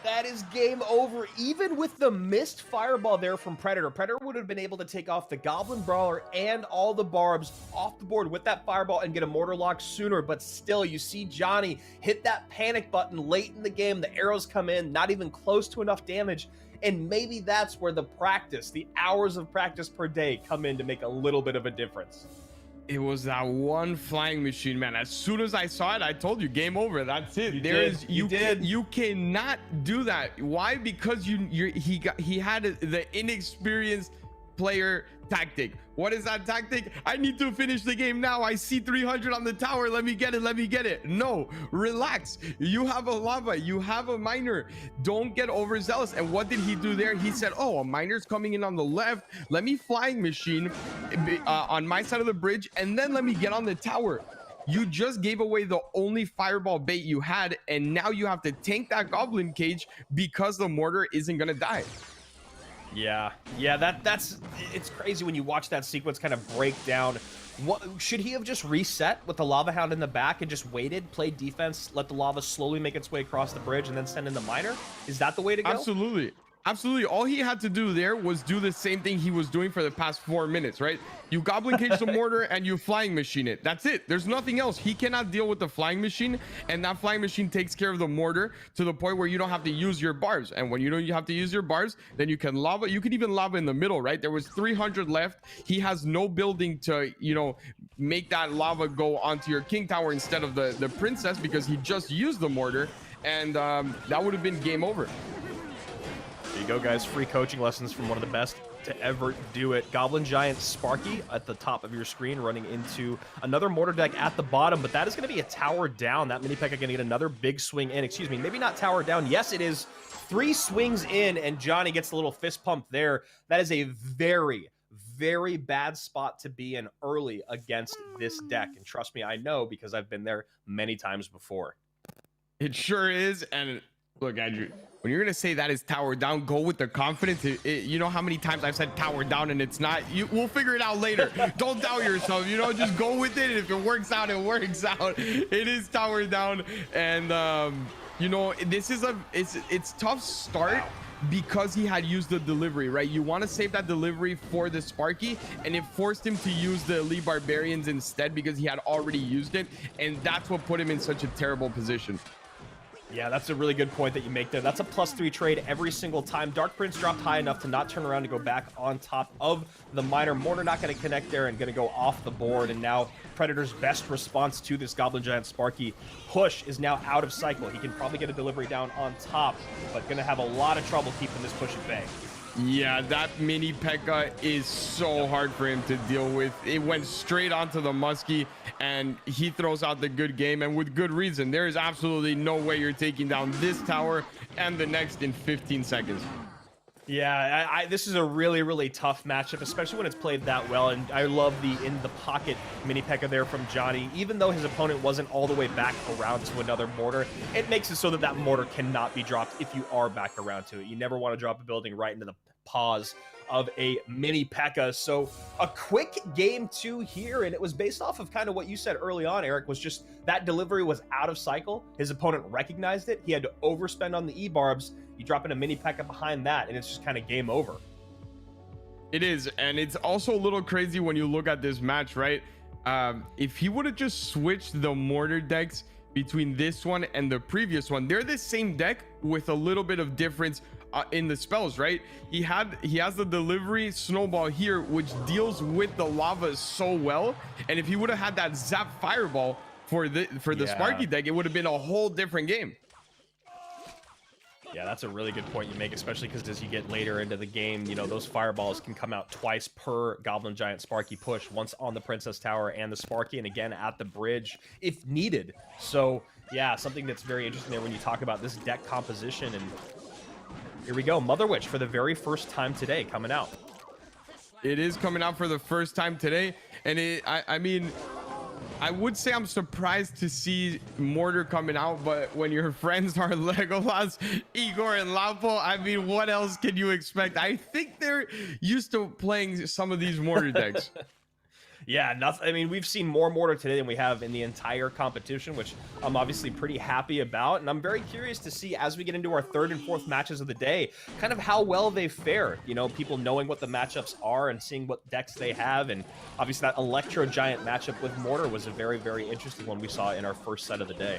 That is game over. Even with the missed fireball there from Predator, Predator would have been able to take off the Goblin Brawler and all the barbs off the board with that fireball and get a mortar lock sooner. But still, you see Johnny hit that panic button late in the game. The arrows come in, not even close to enough damage. And maybe that's where the practice, the hours of practice per day come in to make a little bit of a difference. It was that one flying machine, man. As soon as I saw it, I told you, game over. That's it. You cannot do that. Why? Because he had the inexperienced player tactic. What is that tactic? I need to finish the game now. I see 300 on the tower. Let me get it. Let me get it. No, relax. You have a lava. You have a miner. Don't get overzealous. And what did he do there? He said, oh, a miner's coming in on the left. Let me flying machine on my side of the bridge, and then let me get on the tower. You just gave away the only fireball bait you had, and now you have to tank that goblin cage because the mortar isn't gonna die. Yeah, that's it's crazy when you watch that sequence kind of break down. What should he have just reset with the lava hound in the back and just waited, played defense, let the lava slowly make its way across the bridge, and then send in the miner? Is that the way to go? Absolutely. All he had to do there was do the same thing he was doing for the past 4 minutes, right? You goblin cage the mortar and you flying machine it. That's it. There's nothing else. He cannot deal with the flying machine, and that flying machine takes care of the mortar to the point where you don't have to use your barbs. And when you don't have to use your barbs, then you can lava. You can even lava in the middle, right? There was 300 left. He has no building to, make that lava go onto your king tower instead of the princess, because he just used the mortar, and that would have been game over. There you go, guys. Free coaching lessons from one of the best to ever do it. Goblin Giant Sparky at the top of your screen, running into another mortar deck at the bottom, but that is going to be a tower down. That mini P.E.K.K.A going to get another big swing in. Excuse me, maybe not tower down. Yes, it is 3 swings in, and Johnny gets a little fist pump there. That is a very, very bad spot to be in early against this deck. And trust me, I know, because I've been there many times before. It sure is. And look, Andrew, when you're going to say that is tower down, go with the confidence. You know how many times I've said tower down and it's not? We'll figure it out later. Don't doubt yourself. Just go with it. And if it works out, it works out. It is tower down. And, this is it's tough start because he had used the delivery, right? You want to save that delivery for the Sparky, and it forced him to use the elite barbarians instead because he had already used it. And that's what put him in such a terrible position. Yeah, that's a really good point that you make there. That's a +3 trade every single time. Dark Prince dropped high enough to not turn around to go back on top of the miner. Mortar not going to connect there and going to go off the board. And now Predator's best response to this Goblin Giant Sparky push is now out of cycle. He can probably get a delivery down on top, but going to have a lot of trouble keeping this push at bay. Yeah, that mini P.E.K.K.A is so hard for him to deal with. It went straight onto the Muskie, and he throws out the good game, and with good reason. There is absolutely no way you're taking down this tower and the next in 15 seconds. Yeah, this is a really, really tough matchup, especially when it's played that well. And I love the in-the-pocket mini P.E.K.K.A there from Johnny. Even though his opponent wasn't all the way back around to another mortar, it makes it so that mortar cannot be dropped if you are back around to it. You never want to drop a building right into the paws of a mini P.E.K.K.A. So a quick game 2 here, and it was based off of kind of what you said early on, Eric, was just that delivery was out of cycle. His opponent recognized it. He had to overspend on the E-barbs. You drop in a mini P.E.K.K.A. behind that, and it's just kind of game over. It is, and it's also a little crazy when you look at this match, right? If he would have just switched the mortar decks between this one and the previous one, they're the same deck with a little bit of difference in the spells, right? He has the delivery snowball here, which deals with the lava so well, and if he would have had that zap fireball for the Sparky deck, it would have been a whole different game. Yeah, that's a really good point you make, especially because as you get later into the game, you know, those fireballs can come out twice per Goblin Giant Sparky push, once on the Princess Tower and the Sparky, and again at the bridge if needed. So yeah, something that's very interesting there when you talk about this deck composition. And here we go, Mother Witch for the very first time today coming out. It is coming out for the first time today, and I mean, I would say I'm surprised to see Mortar coming out, but when your friends are Legolas, Igor, and Lapo, I mean, what else can you expect? I think they're used to playing some of these Mortar decks. Yeah, nothing. I mean, we've seen more Mortar today than we have in the entire competition, which I'm obviously pretty happy about. And I'm very curious to see, as we get into our third and fourth matches of the day, kind of how well they fare. You know, people knowing what the matchups are and seeing what decks they have. And obviously that Electro Giant matchup with Mortar was a very, very interesting one we saw in our first set of the day.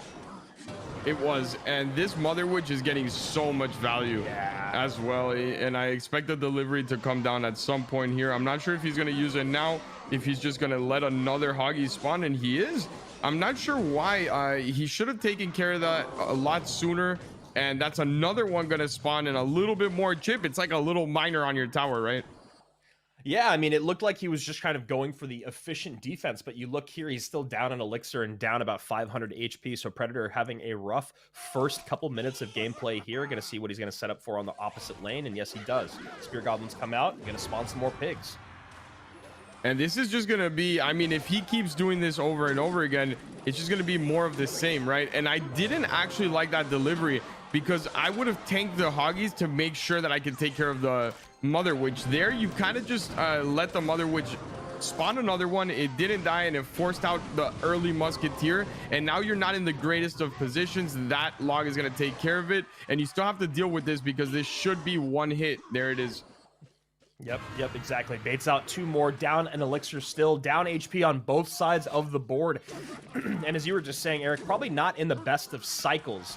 It was, and this Mother Witch is getting so much value as well, and I expect the delivery to come down at some point here. I'm not sure if he's going to use it now, if he's just going to let another Hoggy spawn, and he is. I'm not sure why. He should have taken care of that a lot sooner, and that's another one going to spawn in a little bit more chip. It's like a little miner on your tower, right? Yeah, I mean, it looked like he was just kind of going for the efficient defense, but you look here, he's still down an elixir and down about 500 HP, so Predator having a rough first couple minutes of gameplay here. Going to see what he's going to set up for on the opposite lane, and yes, he does. Spear Goblins come out, going to spawn some more pigs. And this is just going to be, I mean, if he keeps doing this over and over again, it's just going to be more of the same, right? And I didn't actually like that delivery because I would have tanked the Hoggies to make sure that I could take care of the Mother Witch. There you kind of just let the Mother Witch spawn another one. It didn't die, and it forced out the early Musketeer, and now you're not in the greatest of positions. That log is going to take care of it, and you still have to deal with this because this should be one hit. There it is. Yep, exactly. Baits out two more, down an elixir still, down HP on both sides of the board. And as you were just saying, Eric, probably not in the best of cycles.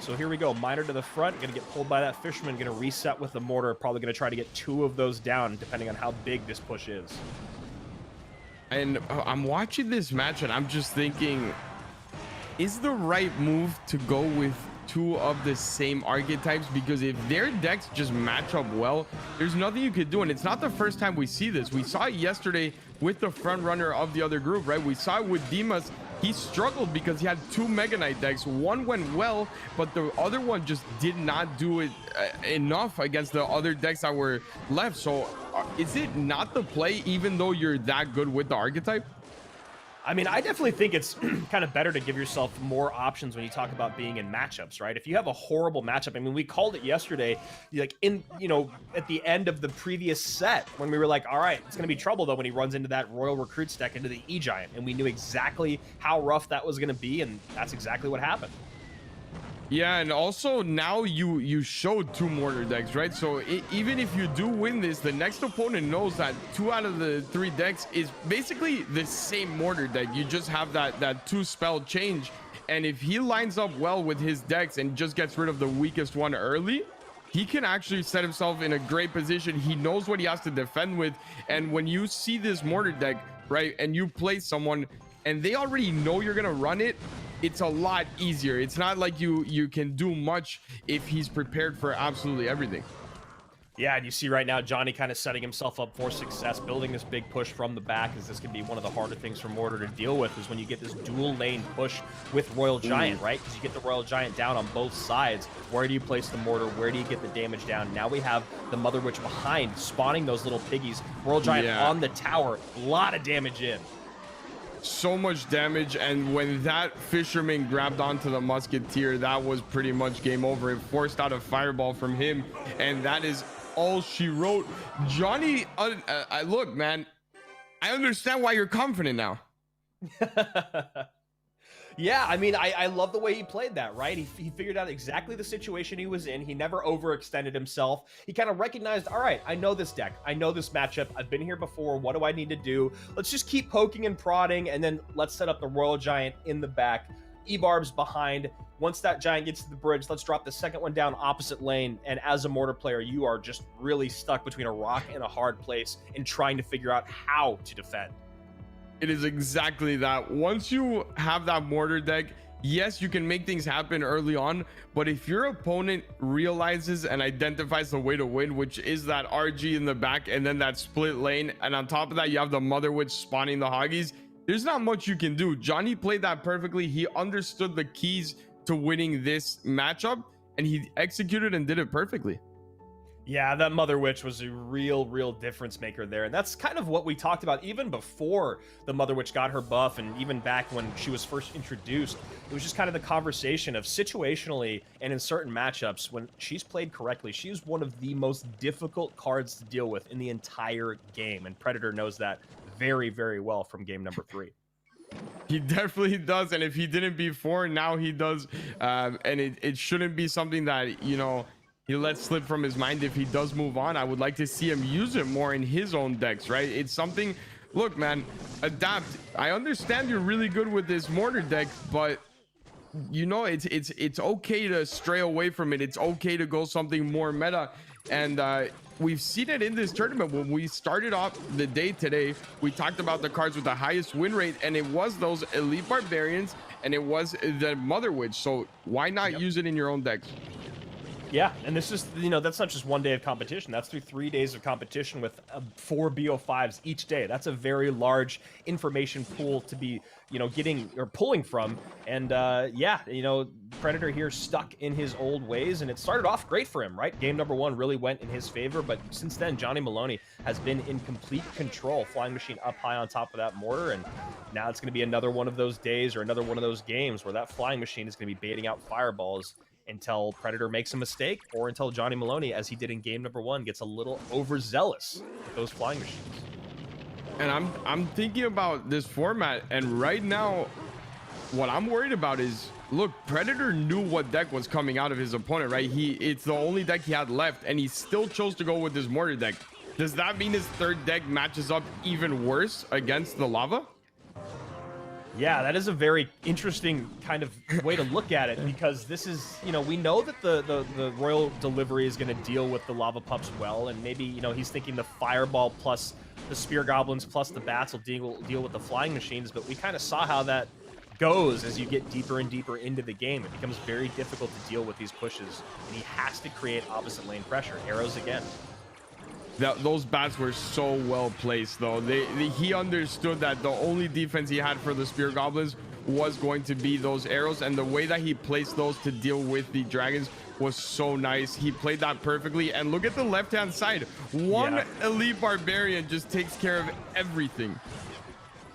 So here we go, Miner to the front, gonna get pulled by that Fisherman, gonna reset with the Mortar, probably gonna try to get two of those down, depending on how big this push is. And I'm watching this match, and I'm just thinking, is the right move to go with two of the same archetypes? Because if their decks just match up well, there's nothing you could do. And it's not the first time we see this. We saw it yesterday with the front runner of the other group, right? We saw it with Dimas. He struggled because he had two Mega Knight decks. One went well, but the other one just did not do it enough against the other decks that were left. So is it not the play, even though you're that good with the archetype? I mean, I definitely think it's kind of better to give yourself more options when you talk about being in matchups, right? If you have a horrible matchup, I mean, we called it yesterday, like at the end of the previous set when we were like, all right, it's going to be trouble though when he runs into that Royal Recruits deck into the E-Giant, and we knew exactly how rough that was going to be, and that's exactly what happened. Yeah, and also now you showed two Mortar decks, right? So even if you do win this, the next opponent knows that 2 out of the 3 decks is basically the same Mortar deck. You just have that 2 spell change, and if he lines up well with his decks and just gets rid of the weakest one early, he can actually set himself in a great position. He knows what he has to defend with, and when you see this Mortar deck, right, and you play someone and they already know you're gonna run it, it's a lot easier. It's not like you can do much if he's prepared for absolutely everything. Yeah, and you see right now Johnny kind of setting himself up for success, building this big push from the back, as this can be one of the harder things for Mortar to deal with, is when you get this dual lane push with Royal Giant, right? Because you get the Royal Giant down on both sides. Where do you place the Mortar? Where do you get the damage down? Now we have the Mother Witch behind, spawning those little piggies. Royal Giant on the tower, a lot of damage in. So much damage, and when that Fisherman grabbed onto the Musketeer, that was pretty much game over. It forced out a fireball from him, and that is all she wrote. Johnny, look, man, I understand why you're confident now. Yeah, I mean, I love the way he played that, right? He figured out exactly the situation he was in. He never overextended himself. He kind of recognized, all right, I know this deck. I know this matchup. I've been here before. What do I need to do? Let's just keep poking and prodding, and then let's set up the Royal Giant in the back. E-Barb's behind. Once that Giant gets to the bridge, let's drop the second one down opposite lane. And as a Mortar player, you are just really stuck between a rock and a hard place in trying to figure out how to defend. It is exactly that. Once you have that Mortar deck, yes, you can make things happen early on, but if your opponent realizes and identifies the way to win, which is that RG in the back and then that split lane, and on top of that you have the Mother Witch spawning the Hoggies, there's not much you can do. Johnny played that perfectly. He understood the keys to winning this matchup, and he executed and did it perfectly. Yeah, that Mother Witch was a real difference maker there. And that's kind of what we talked about even before the Mother Witch got her buff, and even back when she was first introduced. It was just kind of the conversation of situationally and in certain matchups, when she's played correctly, she's one of the most difficult cards to deal with in the entire game. And Predator knows that very well from game number 3. He definitely does, and if he didn't before, now he does. And it shouldn't be something that, you know, he lets slip from his mind. If he does move on, I would like to see him use it more in his own decks, right? It's something, look, man, adapt. I understand you're really good with this Mortar deck, but you know, it's okay to stray away from it. It's okay to go something more meta. And we've seen it in this tournament. When we started off the day today, we talked about the cards with the highest win rate, and it was those Elite Barbarians and it was the Mother Witch. So why not use it in your own decks? Yeah, and this is, you know, that's not just one day of competition. That's through 3 days of competition with 4 BO5s each day. That's a very large information pool to be, you know, getting or pulling from. And yeah, you know, Predator here stuck in his old ways, and it started off great for him, right? Game number 1 really went in his favor, but since then, Johnny Maloney has been in complete control. Flying Machine up high on top of that Mortar, and now it's going to be another one of those days or another one of those games where that Flying Machine is going to be baiting out fireballs until Predator makes a mistake, or until Johnny Maloney, as he did in game number 1, gets a little overzealous with those Flying Machines. And I'm thinking about this format, and right now what I'm worried about is, look, Predator knew what deck was coming out of his opponent, right? It's the only deck he had left, and he still chose to go with his Mortar deck. Does that mean his third deck matches up even worse against the Lava? Yeah, that is a very interesting kind of way to look at it, because this is, you know, we know that the Royal Delivery is going to deal with the Lava Pups well, and maybe, you know, he's thinking the Fireball plus the Spear Goblins plus the Bats will deal with the Flying Machines, but we kind of saw how that goes as you get deeper and deeper into the game. It becomes very difficult to deal with these pushes, and he has to create opposite lane pressure. Arrows again. Those bats were so well placed, though. He understood that the only defense he had for the Spear Goblins was going to be those arrows, and the way that he placed those to deal with the dragons was so nice. He played that perfectly, and look at the left-hand side. One Elite Barbarian just takes care of everything.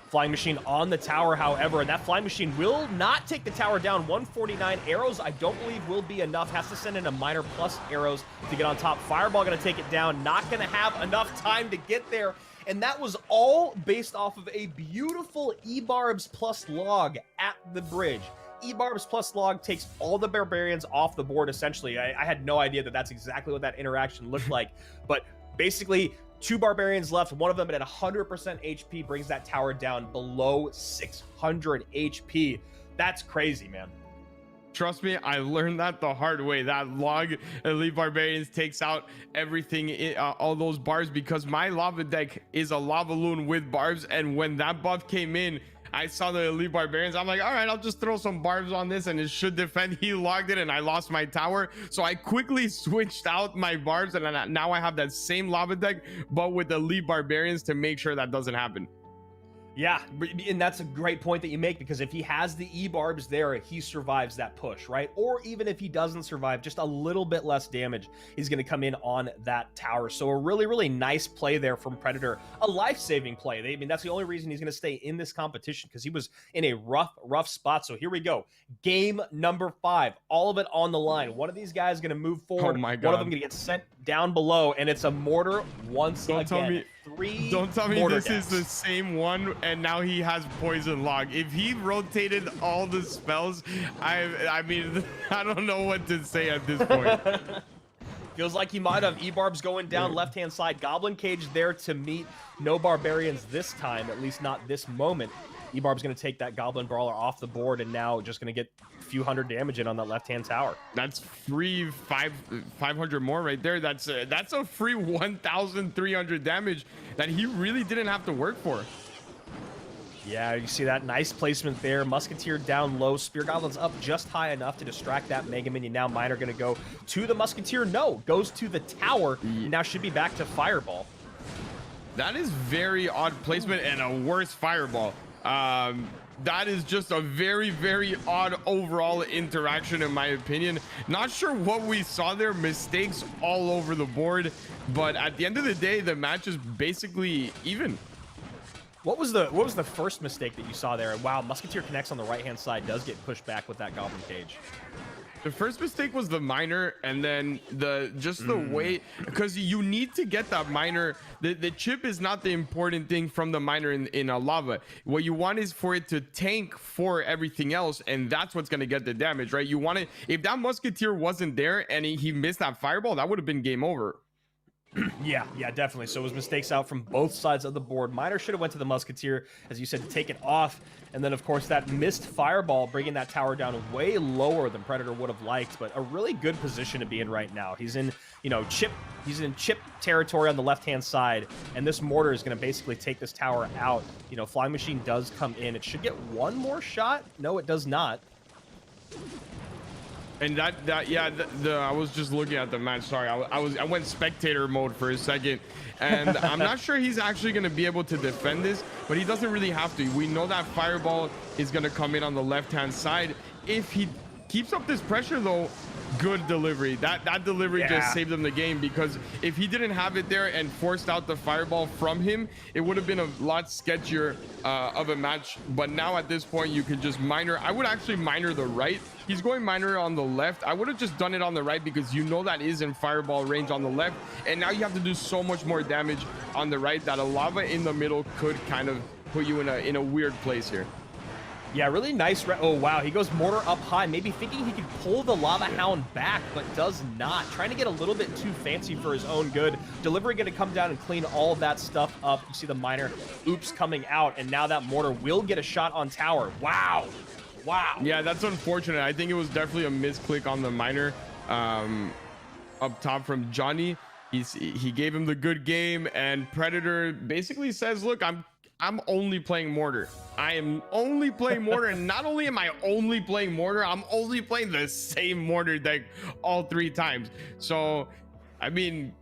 Flying Machine on the tower, however, and that Flying Machine will not take the tower down. 149 arrows, I don't believe will be enough. Has to send in a minor plus arrows to get on top. Fireball going to take it down. Not going to have enough time to get there. And that was all based off of a beautiful E-Barbs plus log at the bridge. E-Barbs plus log takes all the Barbarians off the board, essentially. I had no idea that that's exactly what that interaction looked like. But basically, 2 Barbarians left, one of them at 100% HP, brings that tower down below 600 HP. That's crazy, man. Trust me, I learned that the hard way. That log Elite Barbarians takes out everything, all those barbs, because my lava deck is a lava loon with barbs, and when that buff came in, I saw the Elite Barbarians. I'm like, all right, I'll just throw some barbs on this and it should defend. He logged it and I lost my tower. So I quickly switched out my barbs, and now I have that same lava deck, but with Elite Barbarians to make sure that doesn't happen. Yeah, and that's a great point that you make, because if he has the E-Barbs there, he survives that push, right? Or even if he doesn't survive, just a little bit less damage is going to come in on that tower. So a really nice play there from Predator. A life-saving play. I mean, that's the only reason he's going to stay in this competition, because he was in a rough spot. So here we go. Game number 5. All of it on the line. One of these guys is going to move forward. Oh my God. One of them going to get sent down below, and it's a mortar once Don't again. tell me. Three Don't tell me mortar this decks. is the same one, and now he has poison log. If he rotated all the spells, I mean, I don't know what to say at this point. Feels like he might have. E-Barb's going down left-hand side. Goblin Cage there to meet. No Barbarians this time, at least not this moment. E-Barb's going to take that Goblin Brawler off the board, and now just going to get a few hundred damage in on that left-hand tower. That's free 500 more right there. That's a free 1,300 damage that he really didn't have to work for. Yeah, you see that nice placement there. Musketeer down low. Spear Goblin's up just high enough to distract that Mega Minion. Now Miner going to go to the Musketeer. No, goes to the tower. Now should be back to Fireball. That is very odd placement and a worse Fireball. That is just a very, very odd overall interaction, in my opinion. Not sure what we saw there. Mistakes all over the board, but at the end of the day, the match is basically even. What was the first mistake that you saw there? Wow, Musketeer connects on the right-hand side, does get pushed back with that Goblin Cage. The first mistake was the miner, and then the way, because you need to get that miner. The chip is not the important thing from the miner in a lava. What you want is for it to tank for everything else, and that's what's going to get the damage, right? You want it, if that Musketeer wasn't there and he missed that Fireball, that would have been game over. Yeah, definitely. So it was mistakes out from both sides of the board. Miner should have went to the Musketeer, as you said, to take it off. And then, of course, that missed Fireball, bringing that tower down way lower than Predator would have liked. But a really good position to be in right now. He's in, chip territory on the left-hand side. And this mortar is going to basically take this tower out. Flying Machine does come in. It should get one more shot. No, it does not. And I was just looking at the match. Sorry, I went spectator mode for a second, and I'm not sure he's actually going to be able to defend this, but he doesn't really have to. We know that Fireball is going to come in on the left-hand side. If he keeps up this pressure, though, good delivery. That delivery just saved him the game, because if he didn't have it there and forced out the Fireball from him, it would have been a lot sketchier of a match. But now at this point, you can just miner. I would actually miner the right. He's going miner on the left. I would have just done it on the right, because that is in Fireball range on the left, and now you have to do so much more damage on the right that a lava in the middle could kind of put you in a weird place here. Yeah, really nice. Oh, wow. He goes mortar up high, maybe thinking he could pull the Lava Hound back, but does not. Trying to get a little bit too fancy for his own good. Delivery going to come down and clean all of that stuff up. You see the miner oops coming out, and now that mortar will get a shot on tower. Wow. Yeah, that's unfortunate. I think it was definitely a misclick on the miner up top from Johnny. He gave him the good game, and Predator basically says, look, I'm only playing mortar. I am only playing mortar, and not only am I only playing mortar, I'm only playing the same mortar deck all 3 times. So, I mean,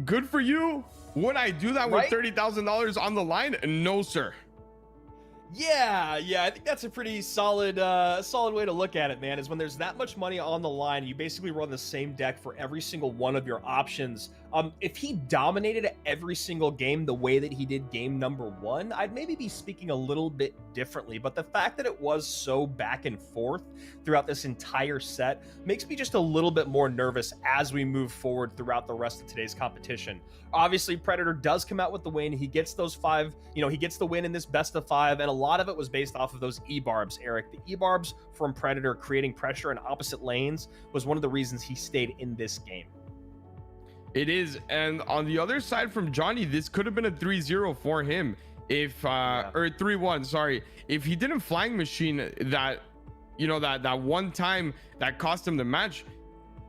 good for you. Would I do that with $30,000 on the line? No, sir. Yeah, I think that's a pretty solid way to look at it, man, is when there's that much money on the line, you basically run the same deck for every single one of your options. If he dominated every single game the way that he did game number 1, I'd maybe be speaking a little bit differently, but the fact that it was so back and forth throughout this entire set makes me just a little bit more nervous as we move forward throughout the rest of today's competition. Obviously, Predator does come out with the win. He gets those 5, he gets the win in this best of 5, and a lot of it was based off of those E-Barbs, Eric. The E-Barbs from Predator creating pressure in opposite lanes was one of the reasons he stayed in this game. It is, and on the other side from Johnny, this could have been a 3-0 for him if or 3-1, sorry, if he didn't Flying Machine that that one time that cost him the match.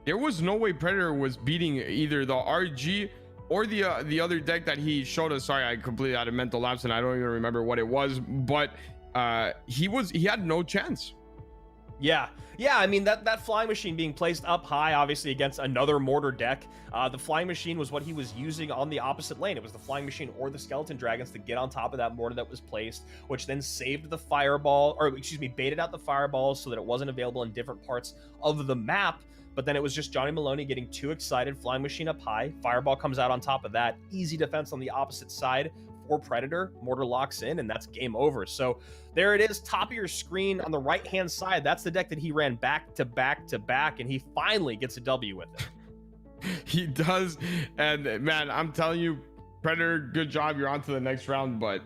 There was no way Predator was beating either the RG or the other deck that he showed us. Sorry, I completely had a mental lapse and I don't even remember what it was, but he had no chance. Yeah, I mean, that Flying Machine being placed up high, obviously, against another mortar deck. The Flying Machine was what he was using on the opposite lane. It was the Flying Machine or the Skeleton Dragons to get on top of that mortar that was placed, which then saved the Fireball, or excuse me, baited out the Fireballs so that it wasn't available in different parts of the map. But then it was just Johnny Maloney getting too excited, Flying Machine up high, Fireball comes out on top of that, easy defense on the opposite side for Predator, mortar locks in, and that's game over. So there it is, top of your screen on the right-hand side. That's the deck that he ran back to back to back, and he finally gets a W with it. He does. And man, I'm telling you, Predator, good job. You're on to the next round, but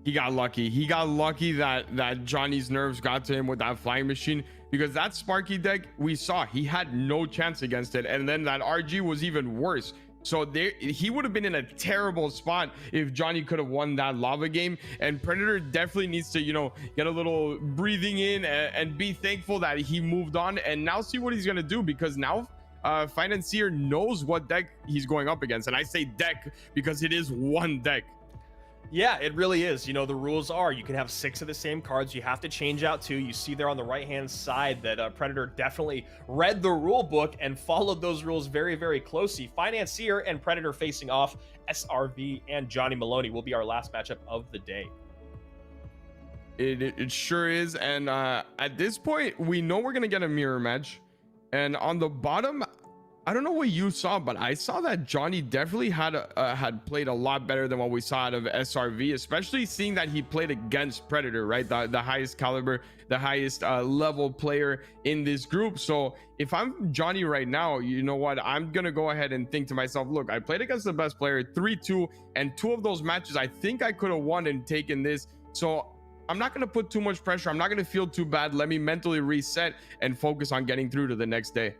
he got lucky. He got lucky that Johnny's nerves got to him with that flying machine, because that Sparky deck, we saw he had no chance against it. And then that RG was even worse. So he would have been in a terrible spot if Johnny could have won that lava game. And Predator definitely needs to, you know, get a little breathing in and be thankful that he moved on, and now see what he's going to do, because now Financier knows what deck he's going up against. And I say deck because it is one deck. Yeah, it really is. You know, the rules are you can have 6 of the same cards. You have to change out 2. You see there on the right-hand side that Predator definitely read the rule book and followed those rules very, very closely. Financier and Predator facing off. SRV and Johnny Maloney will be our last matchup of the day. It sure is. And at this point, we know we're going to get a mirror match. And on the bottom, I don't know what you saw, but I saw that Johnny definitely had played a lot better than what we saw out of SRV, especially seeing that he played against Predator, right? The highest caliber, the highest level player in this group. So if I'm Johnny right now, you know what? I'm going to go ahead and think to myself, look, I played against the best player 3-2, and 2 of those matches, I think I could have won and taken this. So I'm not going to put too much pressure. I'm not going to feel too bad. Let me mentally reset and focus on getting through to the next day.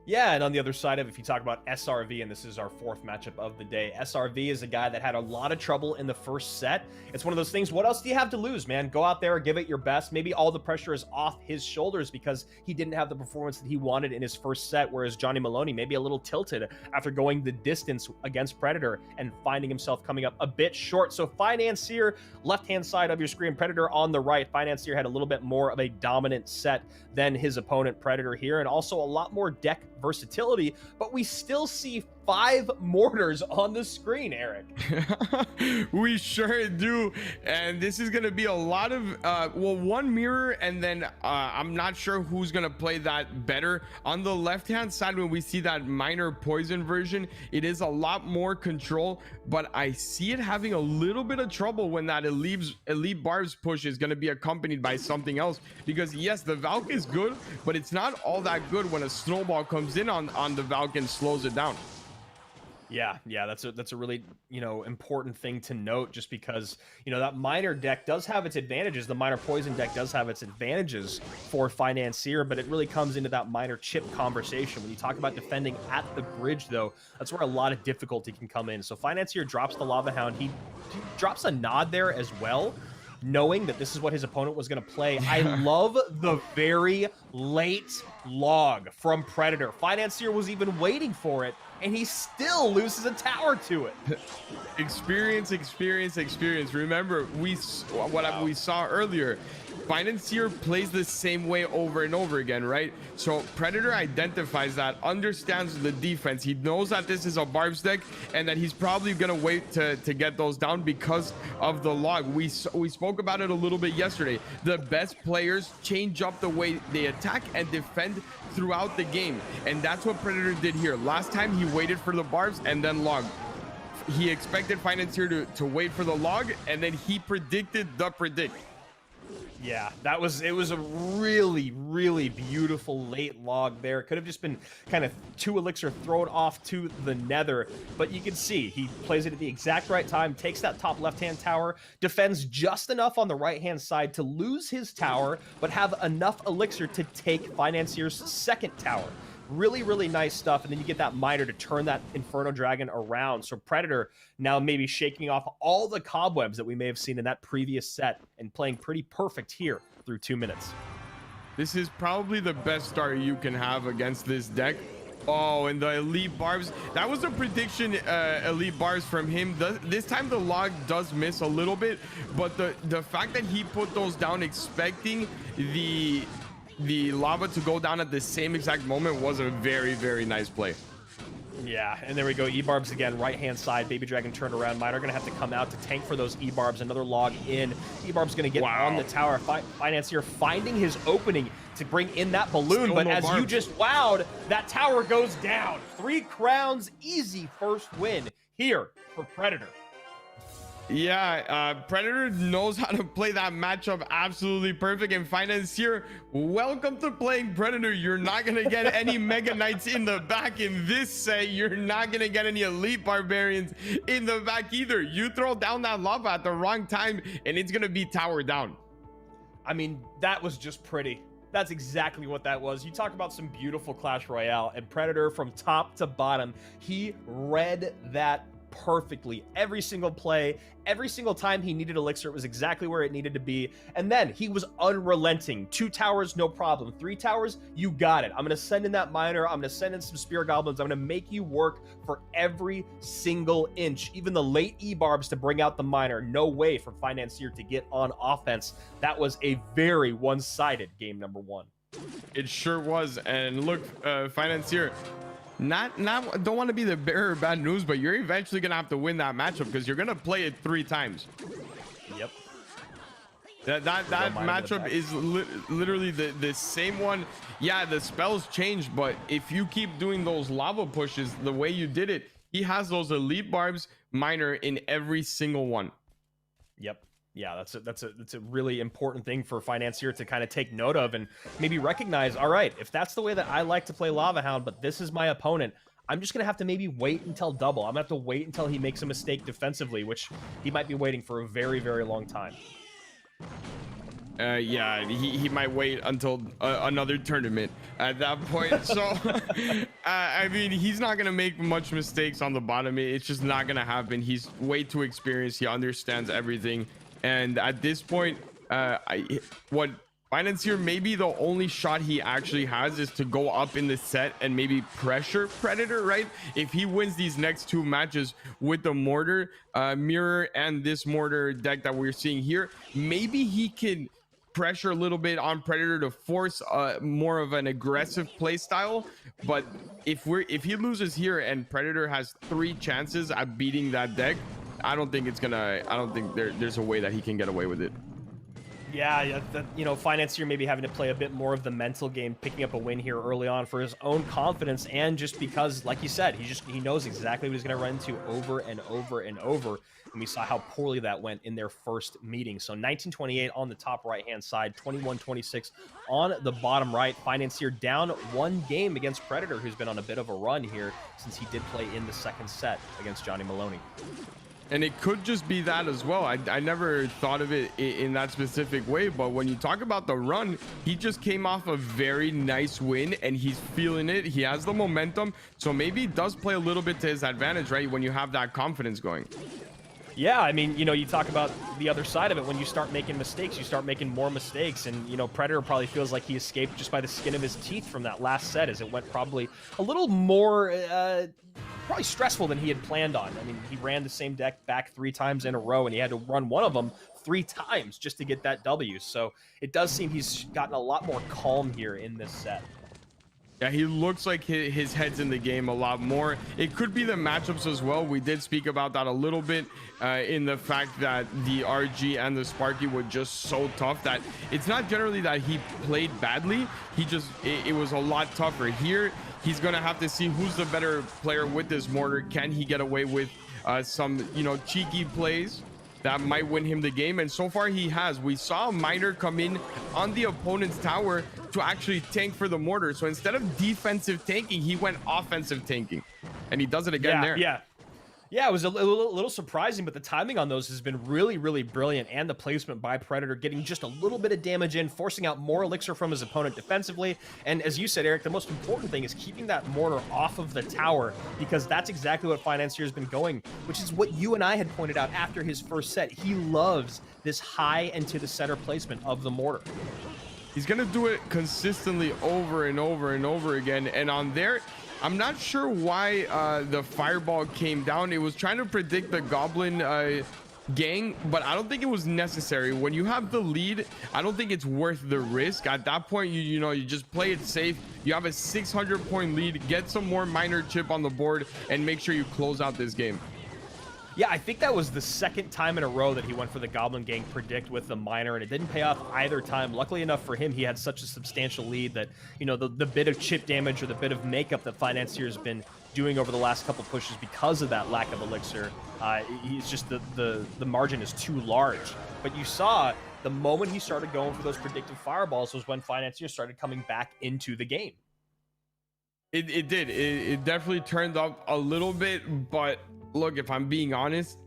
Yeah, and on the other side of it, if you talk about SRV, and this is our 4th matchup of the day, SRV is a guy that had a lot of trouble in the first set. It's one of those things, what else do you have to lose, man? Go out there, give it your best. Maybe all the pressure is off his shoulders because he didn't have the performance that he wanted in his first set, whereas Johnny Maloney maybe a little tilted after going the distance against Predator and finding himself coming up a bit short. So Financier, left-hand side of your screen, Predator on the right. Financier had a little bit more of a dominant set than his opponent Predator here, and also a lot more deck versatility, but we still see 5 mortars on the screen, Eric. We sure do. And this is going to be a lot of well, 1 mirror, and then I'm not sure who's going to play that better. On the left hand side, when we see that minor poison version, it is a lot more control, but I see it having a little bit of trouble when that elite barbs push is going to be accompanied by something else, because yes, the Valk is good, but it's not all that good when a snowball comes in on the Valk and slows it down. Yeah, that's a really, you know, important thing to note, just because, you know, that minor deck does have its advantages. The minor poison deck does have its advantages for Financier, but it really comes into that minor chip conversation. When you talk about defending at the bridge, though, that's where a lot of difficulty can come in. So Financier drops the Lava Hound. He drops a nod there as well, knowing that this is what his opponent was going to play. I love the very late log from Predator. Financier was even waiting for it, and he still loses a tower to it. Experience. Remember, we saw earlier, Financier plays the same way over and over again, right? So Predator identifies that, understands the defense. He knows that this is a Barbs deck and that he's probably gonna wait to get those down because of the log. We spoke about it a little bit yesterday. The best players change up the way they attack and defend throughout the game, and that's what Predator did here. Last time he waited for the Barbs and then logged. He expected Financier to wait for the log, and then he predicted the predict. Yeah, it was a really, really beautiful late log there. Could have just been kind of 2 elixir thrown off to the nether, but you can see he plays it at the exact right time, takes that top left-hand tower, defends just enough on the right-hand side to lose his tower, but have enough elixir to take Financier's second tower. Really, really nice stuff. And then you get that miner to turn that Inferno Dragon around. So Predator now maybe shaking off all the cobwebs that we may have seen in that previous set and playing pretty perfect here through 2 minutes. This is probably the best start you can have against this deck. Oh, and the elite barbs, that was a prediction, elite barbs from him. This time the log does miss a little bit, but the fact that he put those down expecting the lava to go down at the same exact moment was a very, very nice play. Yeah, and there we go. E-Barbs again, right-hand side. Baby Dragon turned around. Miner going to have to come out to tank for those E-Barbs. Another log in. E-Barbs going to get on the tower. Financier finding his opening to bring in that balloon. Still but no as barbs. You just wowed, that tower goes down. 3 crowns, easy first win here for Predator. Yeah, Predator knows how to play that matchup absolutely perfect. And Financier, welcome to playing Predator. You're not gonna get any Mega Knights in the back in this set. You're not gonna get any Elite Barbarians in the back either. You throw down that lava at the wrong time and it's gonna be tower down. I mean, that was just pretty. That's exactly what that was. You talk about some beautiful Clash Royale, and Predator from top to bottom, he read that perfectly. Every single play, every single time he needed elixir, it was exactly where it needed to be. And then he was unrelenting. 2 towers, no problem. 3 towers, you got it. I'm going to send in that miner. I'm going to send in some spear goblins. I'm going to make you work for every single inch, even the late E-barbs to bring out the miner. No way for Financier to get on offense. That was a very one-sided game number 1. It sure was. And look, Financier, don't want to be the bearer of bad news, but you're eventually gonna have to win that matchup because you're gonna play it 3 times. Yep. That matchup is literally the same one. Yeah, the spells changed, but if you keep doing those lava pushes the way you did it, he has those elite barbs miner in every single one. Yep. Yeah, that's a really important thing for Financier to kind of take note of and maybe recognize, all right, if that's the way that I like to play Lava Hound, but this is my opponent, I'm just going to have to maybe wait until double. I'm going to have to wait until he makes a mistake defensively, which he might be waiting for a very, very long time. Yeah, he might wait until another tournament at that point. So, I mean, he's not going to make much mistakes on the bottom. It's just not going to happen. He's way too experienced. He understands everything. And at this point, what Financier, maybe the only shot he actually has is to go up in the set and maybe pressure Predator, right? If he wins these next 2 matches with the mortar, mirror, and this mortar deck that we're seeing here, maybe he can pressure a little bit on Predator to force more of an aggressive play style. But if he loses here and Predator has 3 chances at beating that deck, I don't think there's a way that he can get away with it. Yeah, you know, Financier maybe having to play a bit more of the mental game, picking up a win here early on for his own confidence, and just because, like you said, he knows exactly what he's going to run into over and over and over. And we saw how poorly that went in their first meeting. So 1928 on the top right-hand side, 21-26 on the bottom right. Financier down 1 game against Predator, who's been on a bit of a run here since he did play in the second set against Johnny Maloney. And it could just be that as well. I never thought of it in that specific way, but when you talk about the run, he just came off a very nice win and he's feeling it. He has the momentum, so maybe it does play a little bit to his advantage, right? When you have that confidence going. Yeah, I mean, you know, you talk about the other side of it. When you start making mistakes, you start making more mistakes. And, you know, Predator probably feels like he escaped just by the skin of his teeth from that last set, as it went probably a little more probably stressful than he had planned on. I mean, he ran the same deck back 3 times in a row, and he had to run one of them 3 times just to get that W. So it does seem he's gotten a lot more calm here in this set. Yeah, he looks like his head's in the game a lot more. It could be the matchups as well. We did speak about that a little bit in the fact that the RG and the Sparky were just so tough that it's not generally that he played badly. It was a lot tougher. Here, he's going to have to see who's the better player with this mortar. Can he get away with some, you know, cheeky plays that might win him the game? And so far he has. We saw a miner come in on the opponent's tower to actually tank for the mortar. So instead of defensive tanking, he went offensive tanking, and he does it again there. Yeah, it was a little surprising, but the timing on those has been really, really brilliant, and the placement by Predator, getting just a little bit of damage in, forcing out more elixir from his opponent defensively. And as you said, Eric, the most important thing is keeping that mortar off of the tower, because that's exactly what Financier has been going, which is what you and I had pointed out after his first set. He loves this high and to the center placement of the mortar. He's gonna do it consistently over and over and over again. And on there, I'm not sure why the fireball came down. It was trying to predict the goblin gang, but I don't think it was necessary. When you have the lead, I don't think it's worth the risk. At that point, you just play it safe. You have a 600-point lead, get some more minor chip on the board, and make sure you close out this game. Yeah, I think that was the 2nd time in a row that he went for the Goblin Gang predict with the miner, and it didn't pay off either time. Luckily enough for him, he had such a substantial lead that, you know, the bit of chip damage or the bit of makeup that Financier has been doing over the last couple pushes because of that lack of elixir. He's just the margin is too large. But you saw the moment he started going for those predictive fireballs was when Financier started coming back into the game. It did. It definitely turned up a little bit, but look, if I'm being honest,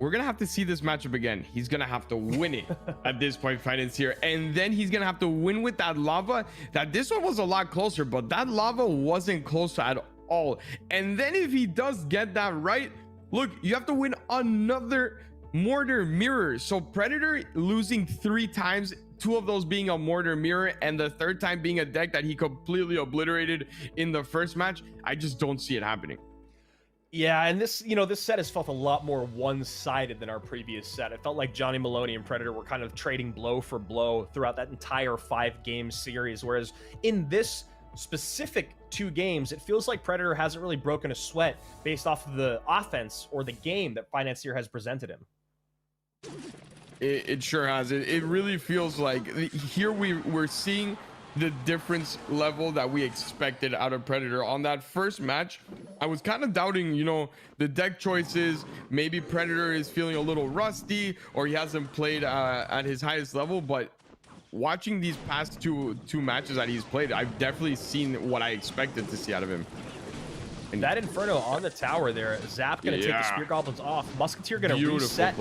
we're gonna have to see this matchup again. He's gonna have to win it at this point, Financier, and then he's gonna have to win with that lava. That this one was a lot closer, but that lava wasn't close at all. And then if he does get that right, look, you have to win another mortar mirror. So Predator losing 3 times, 2 of those being a mortar mirror, and the 3rd time being a deck that he completely obliterated in the first match. I just don't see it happening. Yeah, and this, this set has felt a lot more one-sided than our previous set. It felt like Johnny Maloney and Predator were kind of trading blow for blow throughout that entire 5-game series, whereas in this specific 2 games, it feels like Predator hasn't really broken a sweat based off of the offense or the game that Financier has presented him. It sure has. It really feels like here we're seeing the difference level that we expected out of Predator. On that first match, I was kind of doubting, the deck choices. Maybe Predator is feeling a little rusty, or he hasn't played at his highest level. But watching these past two matches that he's played, I've definitely seen what I expected to see out of him. And that Inferno on the tower there, Zap gonna take the Spear Goblins off, Musketeer gonna reset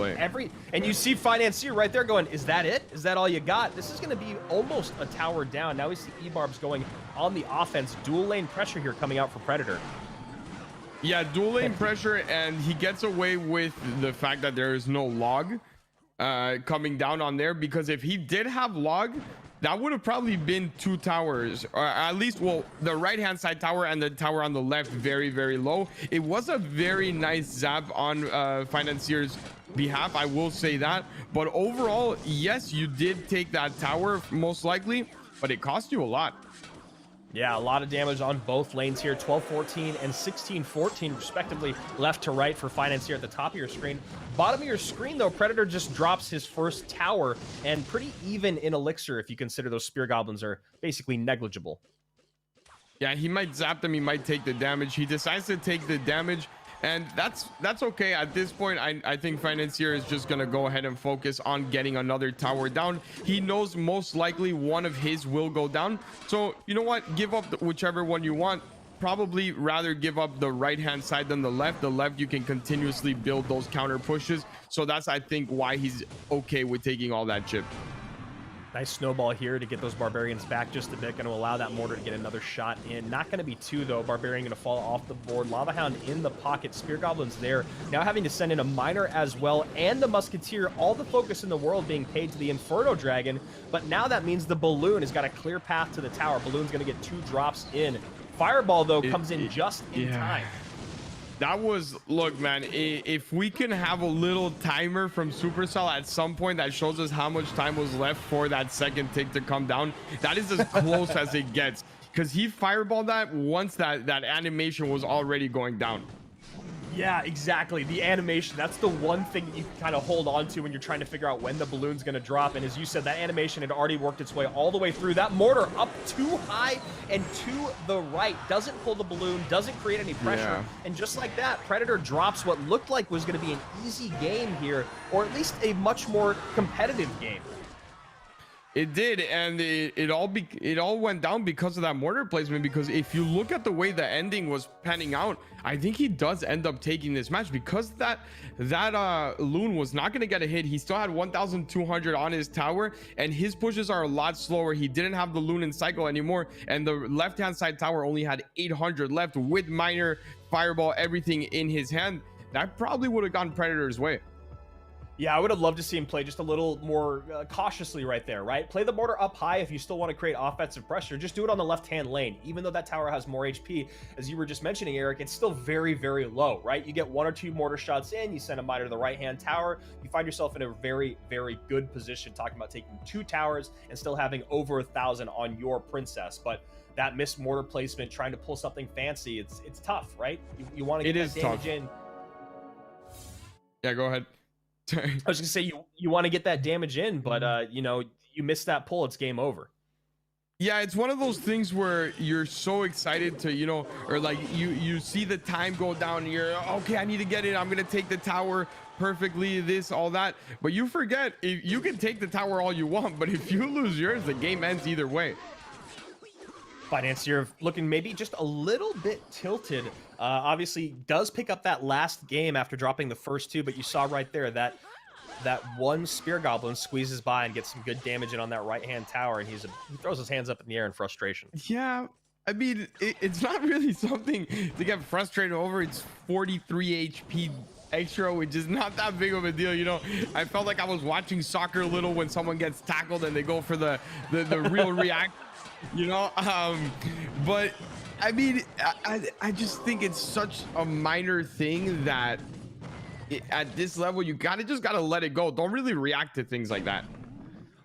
and you see Financier right there going, is that it? Is that all you got? This is gonna be almost a tower down. Now we see E-Barbs going on the offense. Dual lane pressure here coming out for Predator. Yeah, dual lane pressure, and he gets away with the fact that there is no log coming down on there, because if he did have log, that would have probably been 2 towers, or at least, well, the right hand side tower and the tower on the left very, very low. It was a very nice zap on Financier's behalf, I will say that. But overall, yes, you did take that tower most likely, but it cost you a lot. Yeah, a lot of damage on both lanes here. 12-14 and 16-14 respectively, left to right for Financier at the top of your screen. Bottom of your screen, though, Predator just drops his first tower, and pretty even in elixir if you consider those Spear Goblins are basically negligible. Yeah, he might zap them, he might take the damage. He decides to take the damage, and that's okay. At this point, I think Financier is just gonna go ahead and focus on getting another tower down. He knows most likely one of his will go down, so you know what, give up whichever one you want. Probably rather give up the right hand side than the left. The left, you can continuously build those counter pushes, so that's, I think, why he's okay with taking all that chip. Nice snowball here to get those Barbarians back just a bit. Going to allow that Mortar to get another shot in. Not going to be 2, though. Barbarian going to fall off the board. Lava Hound in the pocket. Spear Goblins there. Now having to send in a Miner as well, and the Musketeer. All the focus in the world being paid to the Inferno Dragon. But now that means the Balloon has got a clear path to the tower. Balloon's going to get 2 drops in. Fireball, though, comes in just in time. That was, look, man, if we can have a little timer from Supercell at some point that shows us how much time was left for that second tick to come down, that is as close as it gets, because he fireballed that once that animation was already going down. Yeah, exactly. The animation, that's the one thing that you can kind of hold on to when you're trying to figure out when the balloon's going to drop. And as you said, that animation had already worked its way all the way through. That mortar up too high and to the right. Doesn't pull the balloon, doesn't create any pressure. Yeah. And just like that, Predator drops what looked like was going to be an easy game here, or at least a much more competitive game. It did, and it all went down because of that mortar placement. Because if you look at the way the ending was panning out, I think he does end up taking this match, because that loon was not going to get a hit. He still had 1,200 on his tower, and his pushes are a lot slower. He didn't have the loon in cycle anymore, and the left hand side tower only had 800 left with Miner, Fireball, everything in his hand. That probably would have gone Predator's way. Yeah, I would have loved to see him play just a little more cautiously right there, right? Play the mortar up high if you still want to create offensive pressure. Just do it on the left-hand lane. Even though that tower has more HP, as you were just mentioning, Eric, it's still very, very low, right? You get 1 or 2 mortar shots in, you send a miner to the right-hand tower, you find yourself in a very, very good position, talking about taking 2 towers and still having over 1,000 on your princess. But that missed mortar placement, trying to pull something fancy, it's tough, right? You want to get that damage in. Yeah, go ahead. I was gonna say you want to get that damage in, but you know, you miss that pull, it's game over. Yeah, it's one of those things where you're so excited to, you know, or like you see the time go down and you're okay, I need to get it, I'm gonna take the tower perfectly, this, all that, but you forget, if you can take the tower all you want, but if you lose yours, the game ends either way. Financier looking maybe just a little bit tilted. Obviously does pick up that last game after dropping the first two, but you saw right there that one spear goblin squeezes by and gets some good damage in on that right hand tower, and he throws his hands up in the air in frustration. Yeah, I mean, it's not really something to get frustrated over. It's 43 HP extra, which is not that big of a deal. You know, I felt like I was watching soccer a little when someone gets tackled and they go for the real react, you know. But I mean, I just think it's such a minor thing that at this level you just gotta let it go. Don't really react to things like that.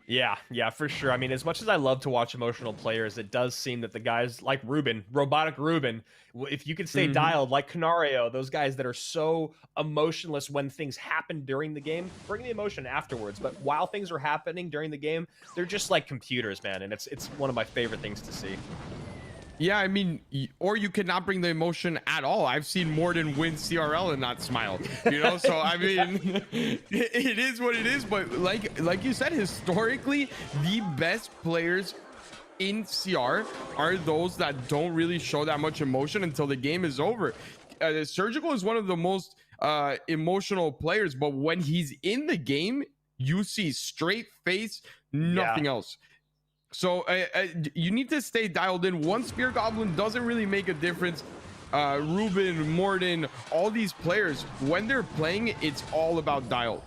Yeah, for sure. I mean, as much as I love to watch emotional players, it does seem that the guys like Ruben, Robotic Ruben, if you can stay dialed, like Canario, those guys that are so emotionless when things happen during the game, bring the emotion afterwards. But while things are happening during the game, they're just like computers, man. And it's one of my favorite things to see. Yeah, I mean, or you cannot bring the emotion at all. I've seen Morden win CRL and not smile, you know. So I mean, it is what it is. But like you said, historically, the best players in CR are those that don't really show that much emotion until the game is over. Surgical is one of the most emotional players, but when he's in the game, you see straight face, nothing else. So you need to stay dialed in. One spear goblin doesn't really make a difference. Ruben, Morden, all these players, when they're playing, it's all about dial.